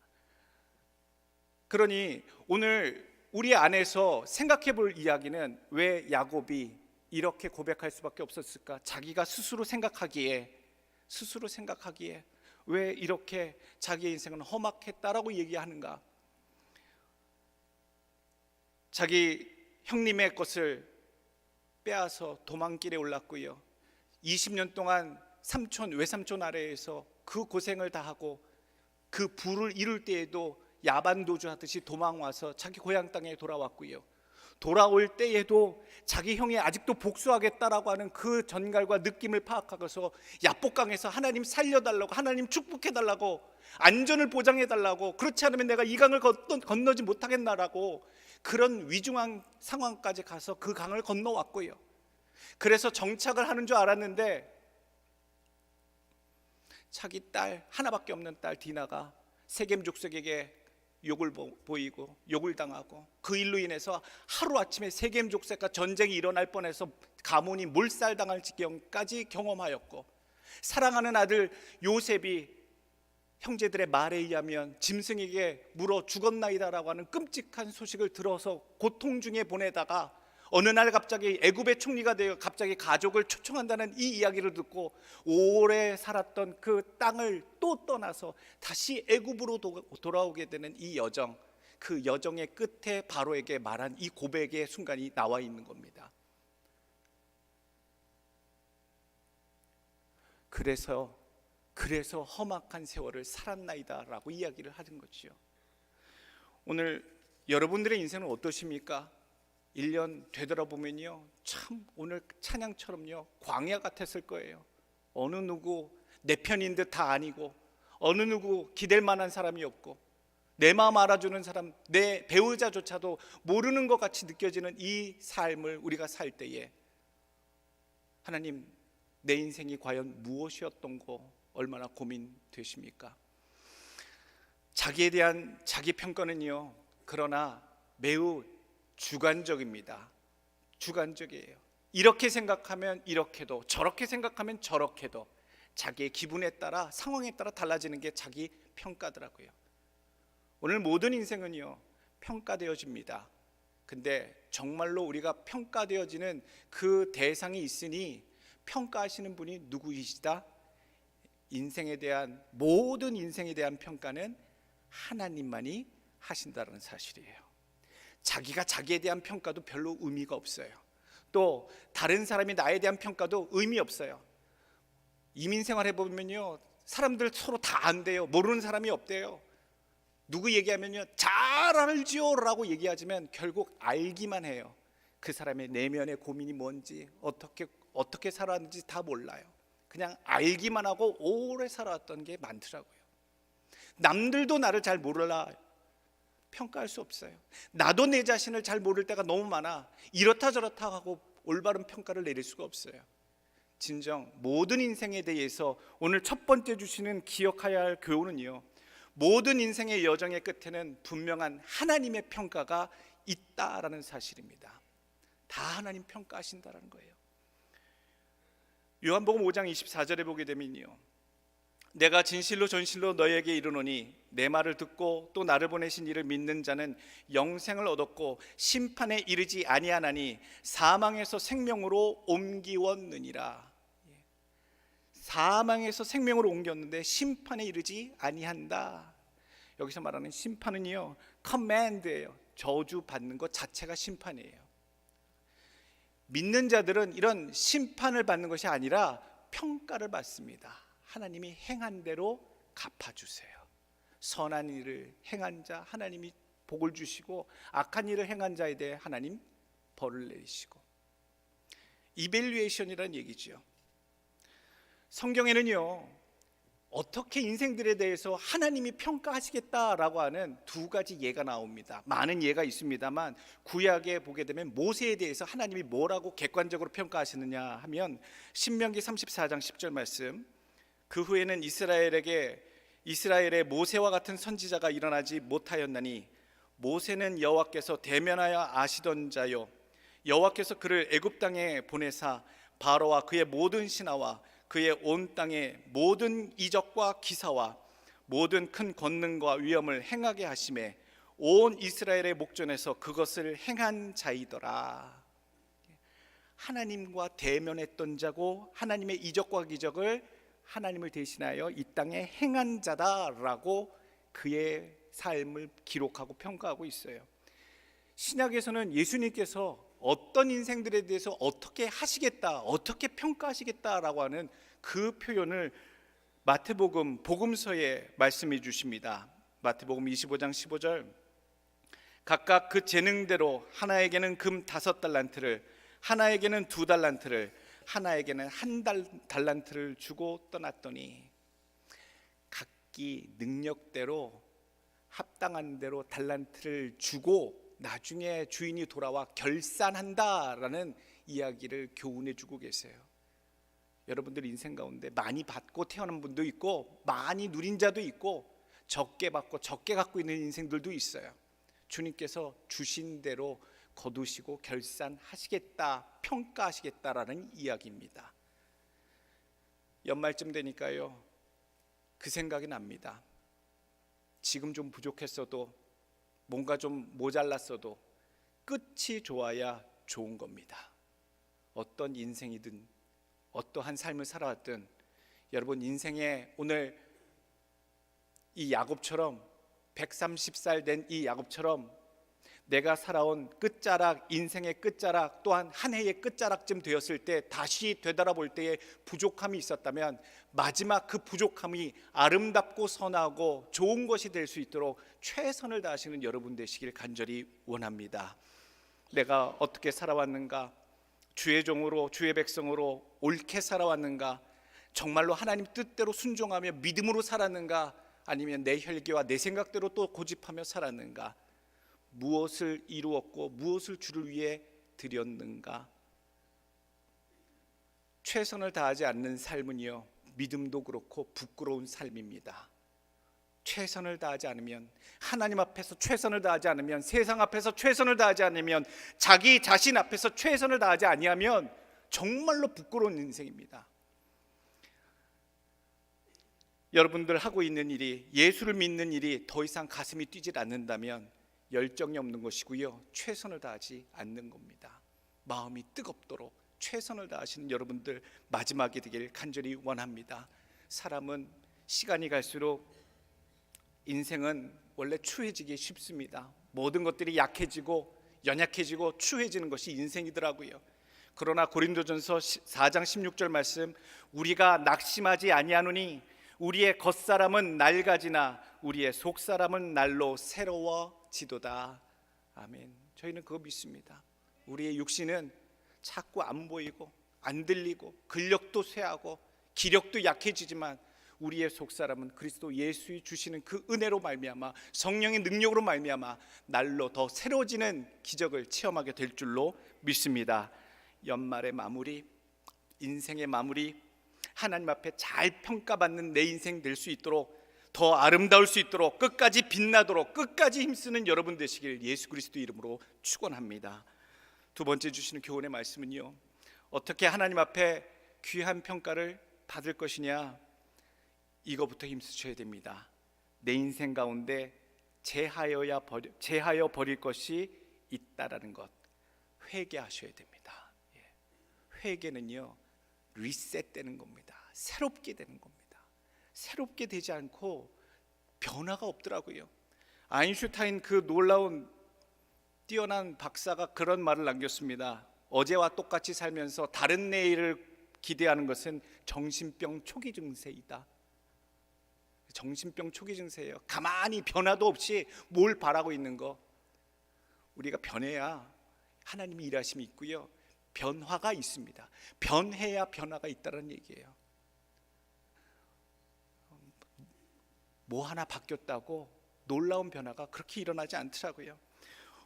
그러니 오늘 우리 안에서 생각해 볼 이야기는 왜 야곱이 이렇게 고백할 수밖에 없었을까? 자기가 스스로 생각하기에 왜 이렇게 자기의 인생은 험악했다라고 얘기하는가? 자기 형님의 것을 빼앗아 도망길에 올랐고요 20년 동안 삼촌, 외삼촌 아래에서 그 고생을 다하고 그 부를 이룰 때에도 야반도주 하듯이 도망와서 자기 고향 땅에 돌아왔고요 돌아올 때에도 자기 형이 아직도 복수하겠다라고 하는 그 전갈과 느낌을 파악하고서 야복강에서 하나님 살려달라고, 하나님 축복해달라고, 안전을 보장해달라고, 그렇지 않으면 내가 이 강을 건너지 못하겠나라고 그런 위중한 상황까지 가서 그 강을 건너왔고요 그래서 정착을 하는 줄 알았는데 자기 딸, 하나밖에 없는 딸 디나가 세겜 족속에게 욕을 보이고 욕을 당하고 그 일로 인해서 하루아침에 세겜 족속과 전쟁이 일어날 뻔해서 가문이 몰살당할 지경까지 경험하였고 사랑하는 아들 요셉이 형제들의 말에 의하면 짐승에게 물어 죽었나이다라고 하는 끔찍한 소식을 들어서 고통 중에 보내다가 어느 날 갑자기 애굽의 총리가 되어 갑자기 가족을 초청한다는 이 이야기를 듣고 오래 살았던 그 땅을 또 떠나서 다시 애굽으로 돌아오게 되는 이 여정, 그 여정의 끝에 바로에게 말한 이 고백의 순간이 나와 있는 겁니다. 그래서 험악한 세월을 살았나이다 라고 이야기를 하는 거죠. 오늘 여러분들의 인생은 어떠십니까? 1년 되돌아보면요, 참 오늘 찬양처럼요 광야 같았을 거예요. 어느 누구 내 편인 듯 다 아니고, 어느 누구 기댈 만한 사람이 없고, 내 마음 알아주는 사람, 내 배우자조차도 모르는 것 같이 느껴지는 이 삶을 우리가 살 때에 하나님, 내 인생이 과연 무엇이었던 거 얼마나 고민되십니까? 자기에 대한 자기 평가는요, 그러나 매우 주관적입니다. 주관적이에요. 이렇게 생각하면 이렇게도, 저렇게 생각하면 저렇게도, 자기의 기분에 따라, 상황에 따라 달라지는 게 자기 평가더라고요. 오늘 모든 인생은요 평가되어집니다. 근데 정말로 우리가 평가되어지는 그 대상이 있으니 평가하시는 분이 누구이시다? 모든 인생에 대한 평가는 하나님만이 하신다는 사실이에요. 자기가 자기에 대한 평가도 별로 의미가 없어요. 또 다른 사람이 나에 대한 평가도 의미 없어요. 이민생활 해보면요, 사람들 서로 다 안돼요. 모르는 사람이 없대요. 누구 얘기하면요, 잘 알지요 라고 얘기하지만 결국 알기만 해요. 그 사람의 내면의 고민이 뭔지, 어떻게 살았는지 다 몰라요. 그냥 알기만 하고 오래 살아왔던 게 많더라고요. 남들도 나를 잘 몰라 평가할 수 없어요. 나도 내 자신을 잘 모를 때가 너무 많아. 이렇다 저렇다 하고 올바른 평가를 내릴 수가 없어요. 진정 모든 인생에 대해서 오늘 첫 번째 주시는 기억해야 할 교훈은요, 모든 인생의 여정의 끝에는 분명한 하나님의 평가가 있다라는 사실입니다. 다 하나님 평가하신다라는 거예요. 요한복음 5장 24절에 보게 되면요, 내가 진실로 전실로 너희에게 이르노니 내 말을 듣고 또 나를 보내신 이를 믿는 자는 영생을 얻었고 심판에 이르지 아니하나니 사망에서 생명으로 옮기웠느니라. 사망에서 생명으로 옮겼는데 심판에 이르지 아니한다. 여기서 말하는 심판은요, 커맨드예요. 저주받는 것 자체가 심판이에요. 믿는 자들은 이런 심판을 받는 것이 아니라 평가를 받습니다. 하나님이 행한 대로 갚아주세요. 선한 일을 행한 자 하나님이 복을 주시고, 악한 일을 행한 자에 대해 하나님 벌을 내리시고. 이밸류에이션이라는 얘기죠. 성경에는요, 어떻게 인생들에 대해서 하나님이 평가하시겠다라고 하는 두 가지 예가 나옵니다. 많은 예가 있습니다만 구약에 보게 되면 모세에 대해서 하나님이 뭐라고 객관적으로 평가하시느냐 하면 신명기 34장 10절 말씀, 그 후에는 이스라엘의 모세와 같은 선지자가 일어나지 못하였나니 모세는 여호와께서 대면하여 아시던 자요, 여호와께서 그를 애굽 땅에 보내사 바로와 그의 모든 신하와 그의 온 땅의 모든 이적과 기사와 모든 큰 권능과 위엄을 행하게 하심에 온 이스라엘의 목전에서 그것을 행한 자이더라. 하나님과 대면했던 자고 하나님의 이적과 기적을 하나님을 대신하여 이 땅에 행한 자다라고 그의 삶을 기록하고 평가하고 있어요. 신약에서는 예수님께서 어떤 인생들에 대해서 어떻게 하시겠다, 어떻게 평가하시겠다라고 하는 그 표현을 마태복음 복음서에 말씀해 주십니다. 마태복음 25장 15절, 각각 그 재능대로 하나에게는 금 5달란트를, 하나에게는 2달란트를, 하나에게는 1달란트를 주고 떠났더니 각기 능력대로 합당한 대로 달란트를 주고 나중에 주인이 돌아와 결산한다라는 이야기를 교훈해 주고 계세요. 여러분들 인생 가운데 많이 받고 태어난 분도 있고 많이 누린 자도 있고 적게 받고 적게 갖고 있는 인생들도 있어요. 주님께서 주신 대로 거두시고 결산하시겠다, 평가하시겠다라는 이야기입니다. 연말쯤 되니까요, 그 생각이 납니다. 지금 좀 부족했어도, 뭔가 좀 모자랐어도 끝이 좋아야 좋은 겁니다. 어떤 인생이든 어떠한 삶을 살아왔든 여러분 인생에 오늘 이 야곱처럼 130살 된 이 야곱처럼 내가 살아온 끝자락, 인생의 끝자락, 또한 한 해의 끝자락쯤 되었을 때 다시 되돌아볼 때에 부족함이 있었다면 마지막 그 부족함이 아름답고 선하고 좋은 것이 될 수 있도록 최선을 다하시는 여러분 되시길 간절히 원합니다. 내가 어떻게 살아왔는가? 주의 종으로, 주의 백성으로 옳게 살아왔는가? 정말로 하나님 뜻대로 순종하며 믿음으로 살았는가? 아니면 내 혈기와 내 생각대로 또 고집하며 살았는가? 무엇을 이루었고 무엇을 주를 위해 드렸는가? 최선을 다하지 않는 삶은요, 믿음도 그렇고 부끄러운 삶입니다. 최선을 다하지 않으면, 하나님 앞에서 최선을 다하지 않으면, 세상 앞에서 최선을 다하지 않으면, 자기 자신 앞에서 최선을 다하지 아니하면 정말로 부끄러운 인생입니다. 여러분들 하고 있는 일이, 예수를 믿는 일이 더 이상 가슴이 뛰질 않는다면 열정이 없는 것이고요, 최선을 다하지 않는 겁니다. 마음이 뜨겁도록 최선을 다하시는 여러분들 마지막이 되길 간절히 원합니다. 사람은 시간이 갈수록, 인생은 원래 추해지기 쉽습니다. 모든 것들이 약해지고 연약해지고 추해지는 것이 인생이더라고요. 그러나 고린도전서 4장 16절 말씀, 우리가 낙심하지 아니하노니 우리의 겉사람은 낡아지나 우리의 속사람은 날로 새로워지도다. 아멘. 저희는 그거 믿습니다. 우리의 육신은 자꾸 안 보이고 안 들리고 근력도 쇠하고 기력도 약해지지만 우리의 속사람은 그리스도 예수의 주시는 그 은혜로 말미암아, 성령의 능력으로 말미암아 날로 더 새로워지는 기적을 체험하게 될 줄로 믿습니다. 연말의 마무리, 인생의 마무리, 하나님 앞에 잘 평가받는 내 인생 될 수 있도록, 더 아름다울 수 있도록, 끝까지 빛나도록 끝까지 힘쓰는 여러분 되시길 예수 그리스도 이름으로 축원합니다. 두 번째 주시는 교훈의 말씀은요, 어떻게 하나님 앞에 귀한 평가를 받을 것이냐, 이거부터 힘쓰셔야 됩니다. 내 인생 가운데 제하여 버릴 것이 있다라는 것, 회개하셔야 됩니다. 회개는요, 리셋되는 겁니다. 새롭게 되는 겁니다. 새롭게 되지 않고 변화가 없더라고요. 아인슈타인, 그 놀라운 뛰어난 박사가 그런 말을 남겼습니다. 어제와 똑같이 살면서 다른 내일을 기대하는 것은 정신병 초기 증세이다. 정신병 초기 증세예요. 가만히 변화도 없이 뭘 바라고 있는 거. 우리가 변해야 하나님이 일하심이 있고요, 변화가 있습니다. 변해야 변화가 있다는 얘기예요. 뭐 하나 바뀌었다고 놀라운 변화가 그렇게 일어나지 않더라고요.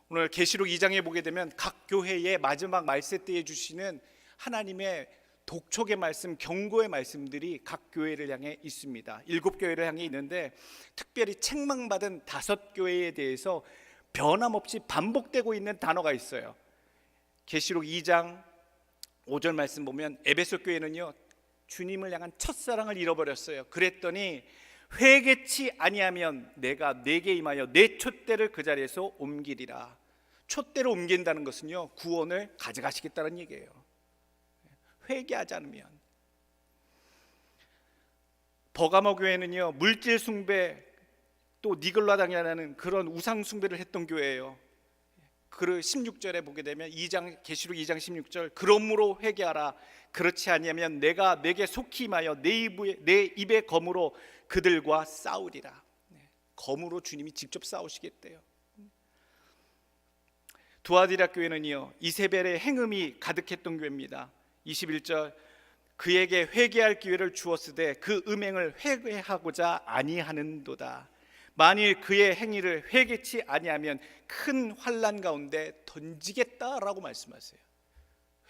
오늘 계시록 2장에 보게 되면 각 교회의 마지막 말세 때에 주시는 하나님의 독촉의 말씀, 경고의 말씀들이 각 교회를 향해 있습니다. 7교회를 향해 있는데, 특별히 책망받은 5교회에 대해서 변함없이 반복되고 있는 단어가 있어요. 계시록 2장 5절 말씀 보면, 에베소 교회는요, 주님을 향한 첫사랑을 잃어버렸어요. 그랬더니 회개치 아니하면 내가 내게 임하여 내 촛대를 그 자리에서 옮기리라. 촛대를 옮긴다는 것은요, 구원을 가져가시겠다는 얘기예요. 회개하지 않으면. 버가모 교회는요, 물질 숭배, 또 니글라당이라는 그런 우상 숭배를 했던 교회예요. 그 16절에 보게 되면, 계시록 2장 16절, 그러므로 회개하라. 그렇지 아니하면 내가 내게 속히 임하여 내 입의 검으로 그들과 싸우리라. 검으로 주님이 직접 싸우시겠대요. 두아디라 교회는요, 이세벨의 행음이 가득했던 교회입니다. 21절, 그에게 회개할 기회를 주었으되 그 음행을 회개하고자 아니하는도다. 만일 그의 행위를 회개치 아니하면 큰 환난 가운데 던지겠다라고 말씀하세요.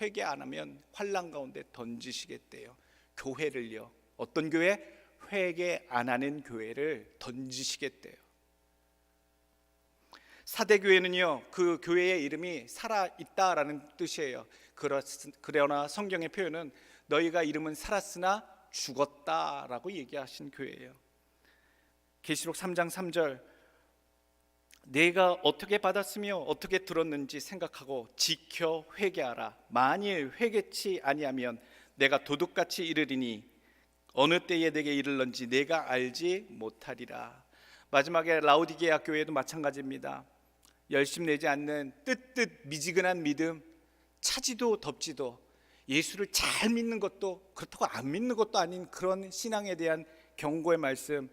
회개 안 하면 환난 가운데 던지시겠대요. 교회를요, 어떤 교회? 회개 안 하는 교회를 던지시겠대요. 사대교회는요, 그 교회의 이름이 살아있다라는 뜻이에요. 그러나 성경의 표현은 너희가 이름은 살았으나 죽었다라고 얘기하신 교회예요. 계시록 3장 3절, 내가 어떻게 받았으며 어떻게 들었는지 생각하고 지켜 회개하라. 만일 회개치 아니하면 내가 도둑같이 이르리니 어느 때에 내게 이를런지 내가 알지 못하리라. 마지막에 라오디게아 교회도 마찬가지입니다. 열심 내지 않는 뜨뜻 미지근한 믿음, 차지도 덥지도, 예수를 잘 믿는 것도 그렇다고 안 믿는 것도 아닌 그런 신앙에 대한 경고의 말씀.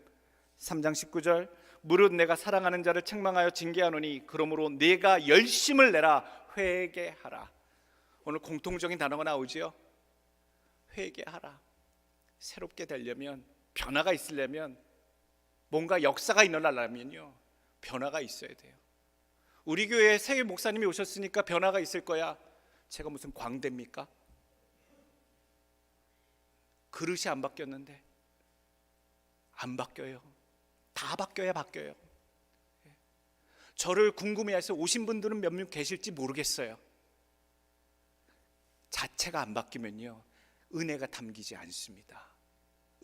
3장 19절, 무릇 내가 사랑하는 자를 책망하여 징계하노니 그러므로 내가 열심을 내라. 회개하라. 오늘 공통적인 단어가 나오지요. 회개하라. 새롭게 되려면, 변화가 있으려면, 뭔가 역사가 일어나려면요, 변화가 있어야 돼요. 우리 교회에 새 목사님이 오셨으니까 변화가 있을 거야. 제가 무슨 광대입니까? 그릇이 안 바뀌었는데 안 바뀌어요. 다 바뀌어요. 저를 궁금해해서 오신 분들은 몇 명 계실지 모르겠어요. 자체가 안 바뀌면요, 은혜가 담기지 않습니다.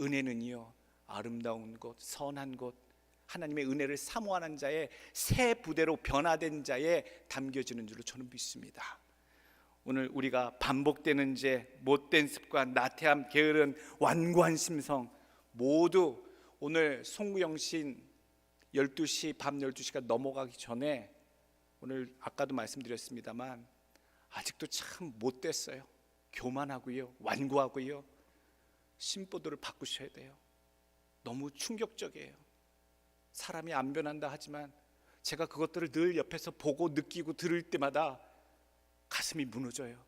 은혜는요, 아름다운 것, 선한 것, 하나님의 은혜를 사모하는 자의 새 부대로 변화된 자에 담겨지는 줄로 저는 믿습니다. 오늘 우리가 반복되는 죄, 못된 습관, 나태함, 게으른, 완고한 심성 모두 오늘 송구영신 12시, 밤 12시가 넘어가기 전에, 오늘 아까도 말씀드렸습니다만 아직도 참 못됐어요. 교만하고요, 완고하고요, 심보도를 바꾸셔야 돼요. 너무 충격적이에요. 사람이 안 변한다 하지만 제가 그것들을 늘 옆에서 보고 느끼고 들을 때마다 가슴이 무너져요.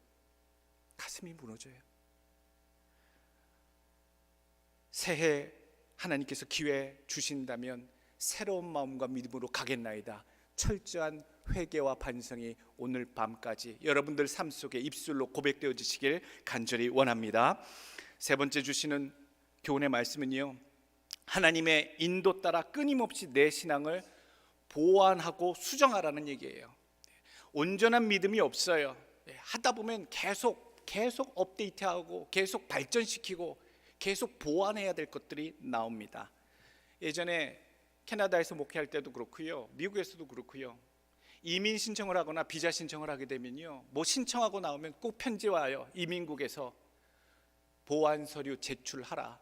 새해 하나님께서 기회 주신다면 새로운 마음과 믿음으로 가겠나이다. 철저한 회개와 반성이 오늘 밤까지 여러분들 삶 속에 입술로 고백되어지시길 간절히 원합니다. 세 번째 주시는 교훈의 말씀은요, 하나님의 인도 따라 끊임없이 내 신앙을 보완하고 수정하라는 얘기예요. 온전한 믿음이 없어요. 하다 보면 계속 업데이트하고 계속 발전시키고 계속 보완해야 될 것들이 나옵니다. 예전에 캐나다에서 목회할 때도 그렇고요, 미국에서도 그렇고요, 이민 신청을 하거나 비자 신청을 하게 되면요, 뭐 신청하고 나오면 꼭 편지 와요. 이민국에서 보완 서류 제출하라.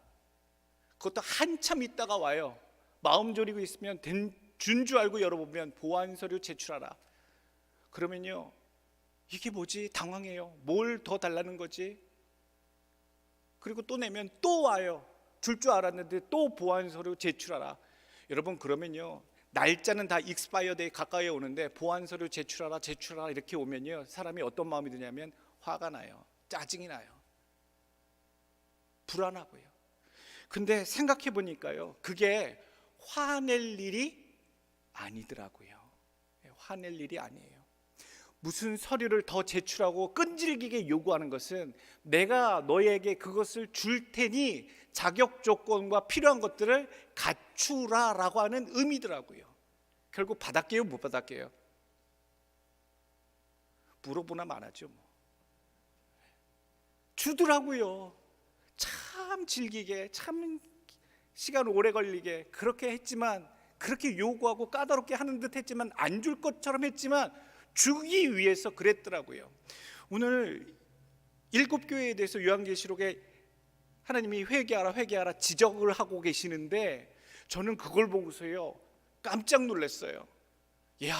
그것도 한참 있다가 와요. 마음 졸이고 있으면 된 줄 알고 열어보면 보완 서류 제출하라. 그러면요, 이게 뭐지? 당황해요. 뭘 더 달라는 거지? 그리고 또 내면 또 와요. 줄 알았는데 또 보완 서류 제출하라. 여러분, 그러면요, 날짜는 다 익스파이어데이 가까이 오는데 보완 서류 제출하라 이렇게 오면요, 사람이 어떤 마음이 드냐면 화가 나요. 짜증이 나요. 불안하고요. 근데 생각해 보니까요, 그게 화낼 일이 아니더라고요. 화낼 일이 아니에요. 무슨 서류를 더 제출하고 끈질기게 요구하는 것은 내가 너에게 그것을 줄 테니 자격 조건과 필요한 것들을 갖추라라고 하는 의미더라고요. 결국 받았게요, 못 받았게요? 물어보나 말하죠. 뭐. 주더라고요. 참 즐기게, 참 시간 오래 걸리게 그렇게 했지만, 그렇게 요구하고 까다롭게 하는 듯 했지만, 안 줄 것처럼 했지만 주기 위해서 그랬더라고요. 오늘 7교회에 대해서 요한계시록에 하나님이 회개하라 지적을 하고 계시는데, 저는 그걸 보고서요 깜짝 놀랐어요. 이야,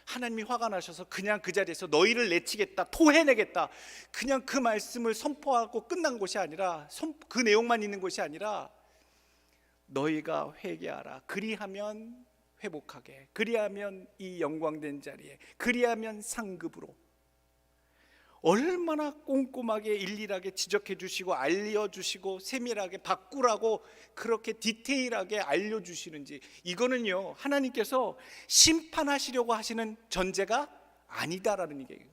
하나님이 화가 나셔서 그냥 그 자리에서 너희를 내치겠다, 토해내겠다, 그냥 그 말씀을 선포하고 끝난 것이 아니라, 그 내용만 있는 것이 아니라, 너희가 회개하라, 그리하면 회복하게, 그리하면 이 영광된 자리에, 그리하면 상급으로. 얼마나 꼼꼼하게 일일하게 지적해 주시고 알려주시고 세밀하게 바꾸라고 그렇게 디테일하게 알려주시는지. 이거는요, 하나님께서 심판하시려고 하시는 전제가 아니다라는 얘기예요.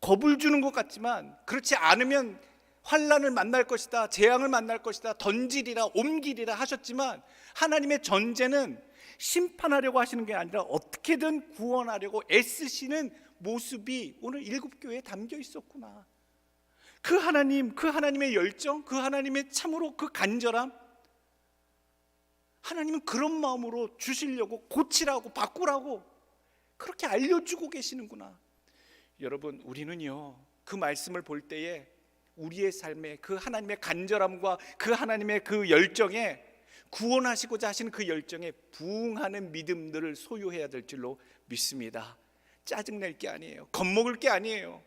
겁을 주는 것 같지만 그렇지 않으면 환난을 만날 것이다, 재앙을 만날 것이다, 던지리라, 옮기리라 하셨지만, 하나님의 전제는 심판하려고 하시는 게 아니라 어떻게든 구원하려고 애쓰시는 모습이 오늘 7교회에 담겨 있었구나. 그 하나님, 그 하나님의 열정, 그 하나님의 참으로 그 간절함, 하나님은 그런 마음으로 주시려고, 고치라고, 바꾸라고 그렇게 알려주고 계시는구나. 여러분, 우리는요, 그 말씀을 볼 때에 우리의 삶에 그 하나님의 간절함과 그 하나님의 그 열정에, 구원하시고자 하시는 그 열정에 부응하는 믿음들을 소유해야 될 줄로 믿습니다. 짜증낼 게 아니에요. 겁먹을 게 아니에요.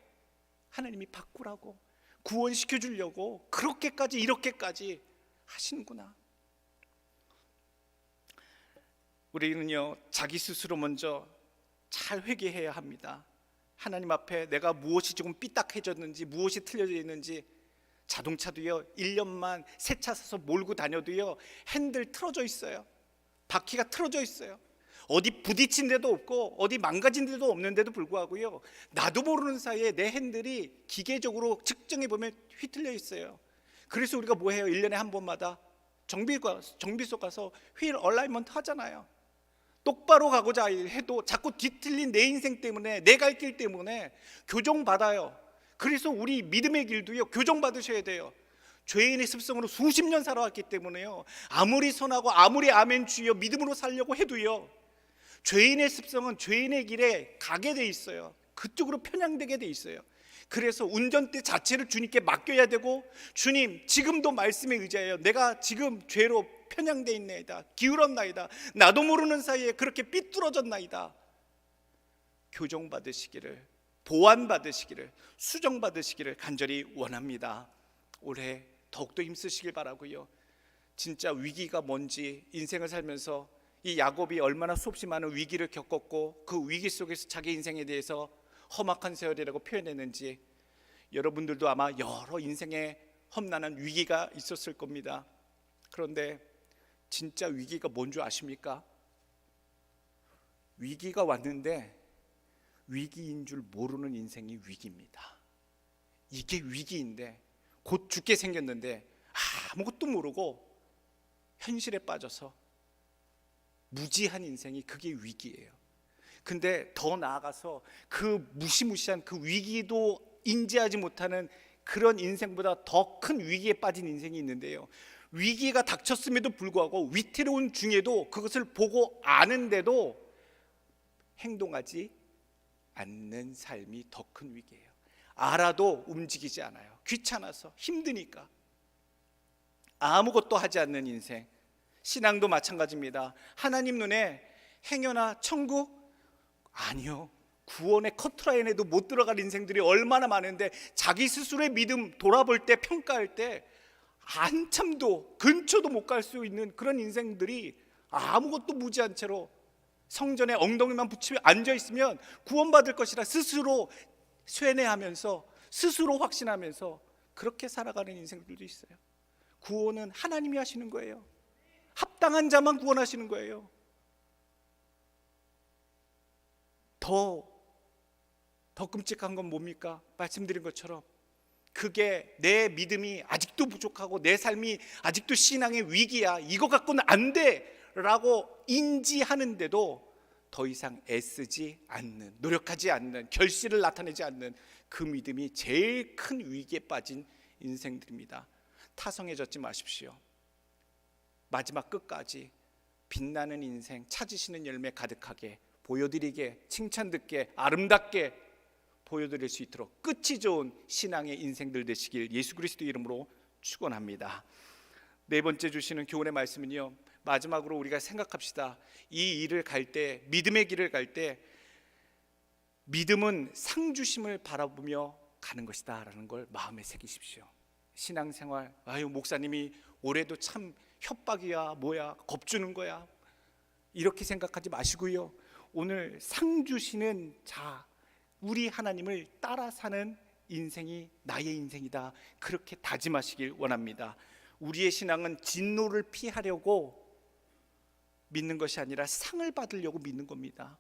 하나님이 바꾸라고, 구원시켜 주려고 그렇게까지 이렇게까지 하시는구나. 우리는요, 자기 스스로 먼저 잘 회개해야 합니다. 하나님 앞에 내가 무엇이 조금 삐딱해졌는지, 무엇이 틀려져 있는지. 자동차도요, 1년만 새 차 사서 몰고 다녀도요, 핸들 틀어져 있어요. 바퀴가 틀어져 있어요. 어디 부딪힌 데도 없고 어디 망가진 데도 없는데도 불구하고요, 나도 모르는 사이에 내 핸들이 기계적으로 측정해 보면 휘틀려 있어요. 그래서 우리가 뭐 해요? 1년에 한 번마다 정비소 가서 휠 얼라이먼트 하잖아요. 똑바로 가고자 해도 자꾸 뒤틀린 내 인생 때문에, 내 갈 길 때문에 교정받아요. 그래서 우리 믿음의 길도요, 교정받으셔야 돼요. 죄인의 습성으로 수십 년 살아왔기 때문에요, 아무리 선하고 아무리 아멘 주여 믿음으로 살려고 해도요, 죄인의 습성은 죄인의 길에 가게 돼 있어요. 그쪽으로 편향되게 돼 있어요. 그래서 운전대 자체를 주님께 맡겨야 되고, 주님 지금도 말씀에 의지하여 내가 지금 죄로 편향돼 있나이다, 기울었나이다, 나도 모르는 사이에 그렇게 삐뚤어졌나이다, 교정받으시기를, 보완받으시기를, 수정받으시기를 간절히 원합니다. 올해 더욱더 힘쓰시길 바라고요. 진짜 위기가 뭔지, 인생을 살면서 이 야곱이 얼마나 수없이 많은 위기를 겪었고 그 위기 속에서 자기 인생에 대해서 험악한 세월이라고 표현했는지, 여러분들도 아마 여러 인생에 험난한 위기가 있었을 겁니다. 그런데 진짜 위기가 뭔 줄 아십니까? 위기가 왔는데 위기인 줄 모르는 인생이 위기입니다. 이게 위기인데, 곧 죽게 생겼는데 아무것도 모르고 현실에 빠져서 무지한 인생이, 그게 위기예요. 근데 더 나아가서 그 무시무시한 그 위기도 인지하지 못하는 그런 인생보다 더 큰 위기에 빠진 인생이 있는데요, 위기가 닥쳤음에도 불구하고 위태로운 중에도 그것을 보고 아는데도 행동하지 않는 삶이 더 큰 위기예요. 알아도 움직이지 않아요. 귀찮아서, 힘드니까. 아무것도 하지 않는 인생. 신앙도 마찬가지입니다. 하나님 눈에 행여나 천국? 아니요. 구원의 커트라인에도 못 들어갈 인생들이 얼마나 많은데, 자기 스스로의 믿음 돌아볼 때, 평가할 때 한참도 근처도 못 갈 수 있는 그런 인생들이 아무것도 무지한 채로 성전에 엉덩이만 붙이며 앉아있으면 구원받을 것이라 스스로 쇠뇌하면서, 스스로 확신하면서 그렇게 살아가는 인생들도 있어요. 구원은 하나님이 하시는 거예요. 합당한 자만 구원하시는 거예요. 더 끔찍한 건 뭡니까? 말씀드린 것처럼 그게 내 믿음이 아직도 부족하고 내 삶이 아직도 신앙의 위기야, 이거 갖고는 안 돼 라고 인지하는데도 더 이상 애쓰지 않는, 노력하지 않는, 결실을 나타내지 않는 그 믿음이 제일 큰 위기에 빠진 인생들입니다. 타성해졌지 마십시오. 마지막 끝까지 빛나는 인생, 찾으시는 열매 가득하게 보여드리게, 칭찬 듣게, 아름답게 보여드릴 수 있도록 끝이 좋은 신앙의 인생들 되시길 예수 그리스도 이름으로 축원합니다. 네 번째 주시는 교훈의 말씀은요, 마지막으로 우리가 생각합시다. 이 일을 갈 때, 믿음의 길을 갈 때 믿음은 상주심을 바라보며 가는 것이다 라는 걸 마음에 새기십시오. 신앙생활, 아유 목사님이 올해도 참 협박이야, 뭐야, 겁주는 거야, 이렇게 생각하지 마시고요, 오늘 상 주시는 자, 우리 하나님을 따라 사는 인생이 나의 인생이다, 그렇게 다짐하시길 원합니다. 우리의 신앙은 진노를 피하려고 믿는 것이 아니라 상을 받으려고 믿는 겁니다.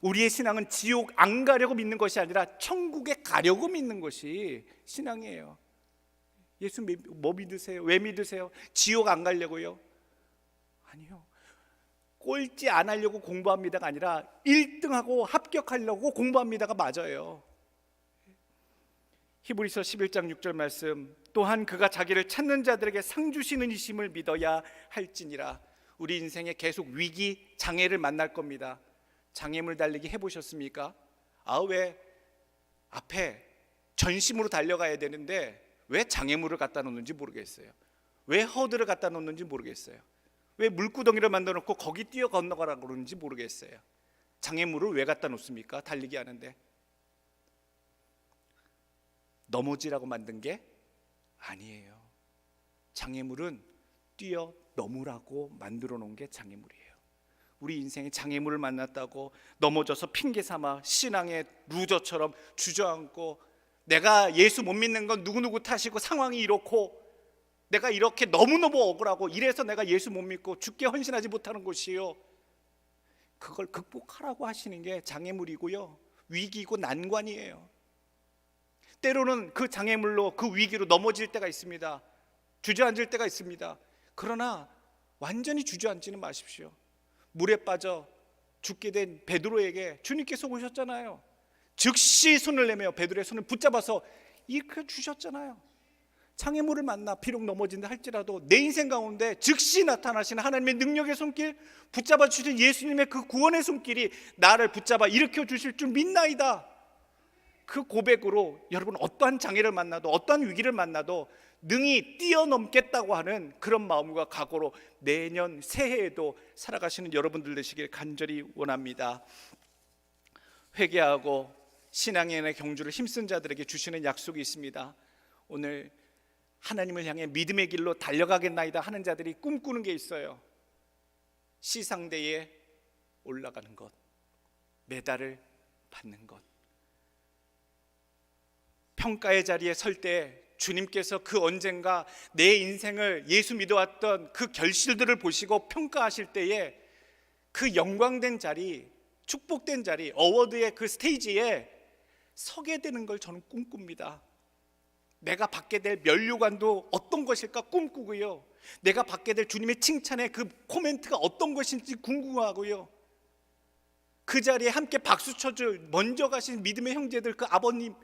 우리의 신앙은 지옥 안 가려고 믿는 것이 아니라 천국에 가려고 믿는 것이 신앙이에요. 예수 뭐 믿으세요? 왜 믿으세요? 지옥 안 가려고요? 아니요. 꼴찌 안 하려고 공부합니다가 아니라 1등하고 합격하려고 공부합니다가 맞아요. 히브리서 11장 6절 말씀, 또한 그가 자기를 찾는 자들에게 상 주시는 이심을 믿어야 할지니라. 우리 인생에 계속 위기, 장애를 만날 겁니다. 장애물 달리기 해보셨습니까? 왜 앞에 전심으로 달려가야 되는데 왜 장애물을 갖다 놓는지 모르겠어요. 왜 허들을 갖다 놓는지 모르겠어요. 왜 물구덩이를 만들어 놓고 거기 뛰어 건너가라고 그러는지 모르겠어요. 장애물을 왜 갖다 놓습니까? 달리기 하는데. 넘어지라고 만든 게 아니에요. 장애물은 뛰어 넘으라고 만들어 놓은 게 장애물이에요. 우리 인생에 장애물을 만났다고 넘어져서 핑계 삼아 신앙의 루저처럼 주저앉고 내가 예수 못 믿는 건 누구누구 탓이고 상황이 이렇고 내가 이렇게 너무너무 억울하고 이래서 내가 예수 못 믿고 죽게 헌신하지 못하는 것이요, 그걸 극복하라고 하시는 게 장애물이고요, 위기고 난관이에요. 때로는 그 장애물로 그 위기로 넘어질 때가 있습니다. 주저앉을 때가 있습니다. 그러나 완전히 주저앉지는 마십시오. 물에 빠져 죽게 된 베드로에게 주님께서 오셨잖아요. 즉시 손을 내며 베드로의 손을 붙잡아서 일으켜 주셨잖아요. 장애물을 만나 비록 넘어진다 할지라도 내 인생 가운데 즉시 나타나시는 하나님의 능력의 손길, 붙잡아 주신 예수님의 그 구원의 손길이 나를 붙잡아 일으켜 주실 줄 믿나이다. 그 고백으로 여러분 어떠한 장애를 만나도 어떠한 위기를 만나도 능히 뛰어넘겠다고 하는 그런 마음과 각오로 내년 새해에도 살아가시는 여러분들 되시길 간절히 원합니다. 회개하고 신앙의 경주를 힘쓴 자들에게 주시는 약속이 있습니다. 오늘 하나님을 향해 믿음의 길로 달려가겠나이다 하는 자들이 꿈꾸는 게 있어요. 시상대에 올라가는 것, 메달을 받는 것. 평가의 자리에 설 때 주님께서 그 언젠가 내 인생을 예수 믿어왔던 그 결실들을 보시고 평가하실 때에 그 영광된 자리, 축복된 자리, 어워드의 그 스테이지에 서게 되는 걸 저는 꿈꿉니다. 내가 받게 될 면류관도 어떤 것일까 꿈꾸고요, 내가 받게 될 주님의 칭찬의 그 코멘트가 어떤 것인지 궁금하고요, 그 자리에 함께 박수 쳐줄 먼저 가신 믿음의 형제들, 그 아버님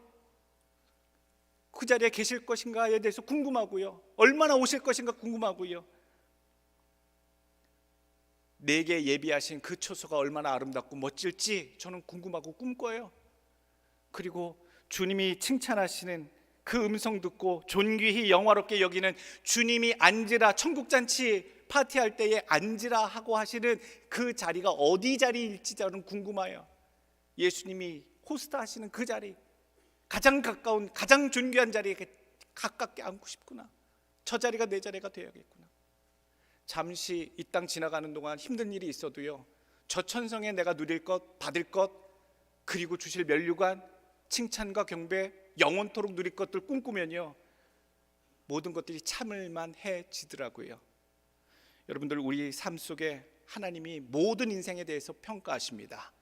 그 자리에 계실 것인가에 대해서 궁금하고요, 얼마나 오실 것인가 궁금하고요, 내게 예비하신 그 처소가 얼마나 아름답고 멋질지 저는 궁금하고 꿈꿔요. 그리고 주님이 칭찬하시는 그 음성 듣고 존귀히 영화롭게 여기는 주님이 앉으라, 천국잔치 파티할 때에 앉으라 하고 하시는 그 자리가 어디 자리일지 저는 궁금해요. 예수님이 호스트 하시는 그 자리, 가장 가까운 가장 존귀한 자리에 가깝게 앉고 싶구나. 저 자리가 내 자리가 되어야겠구나. 잠시 이 땅 지나가는 동안 힘든 일이 있어도요, 저 천성에 내가 누릴 것, 받을 것, 그리고 주실 면류관, 칭찬과 경배, 영원토록 누릴 것들 꿈꾸면요, 모든 것들이 참을만 해지더라고요. 여러분들, 우리 삶 속에 하나님이 모든 인생에 대해서 평가하십니다.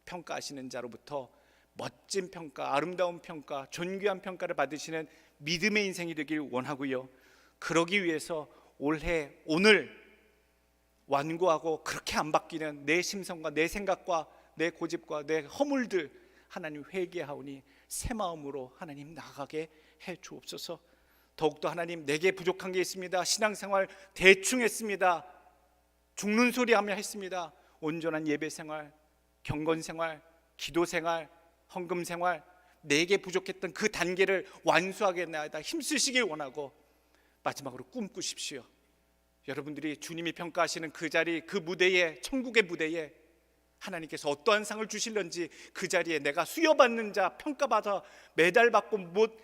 평가하시는 자로부터 멋진 평가, 아름다운 평가, 존귀한 평가를 받으시는 믿음의 인생이 되길 원하고요, 그러기 위해서 올해 오늘 완고하고 그렇게 안 바뀌는 내 심성과 내 생각과 내 고집과 내 허물들 하나님 회개하오니 새 마음으로 하나님 나아가게 해 주옵소서. 더욱더 하나님, 내게 부족한 게 있습니다. 신앙생활 대충 했습니다. 죽는 소리 하며 했습니다. 온전한 예배생활, 경건생활, 기도생활, 헌금생활, 내게 부족했던 그 단계를 완수하겠나이다 힘쓰시길 원하고, 마지막으로 꿈꾸십시오. 여러분들이 주님이 평가하시는 그 자리, 그 무대에, 천국의 무대에 하나님께서 어떠한 상을 주실런지 그 자리에 내가 수여받는 자, 평가받아 메달 받고 못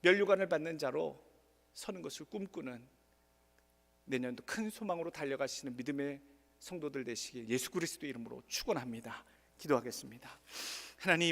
면류관을 받는 자로 서는 것을 꿈꾸는 내년도 큰 소망으로 달려가시는 믿음의 성도들 되시길 예수 그리스도 이름으로 축원합니다. 기도하겠습니다. 하나님,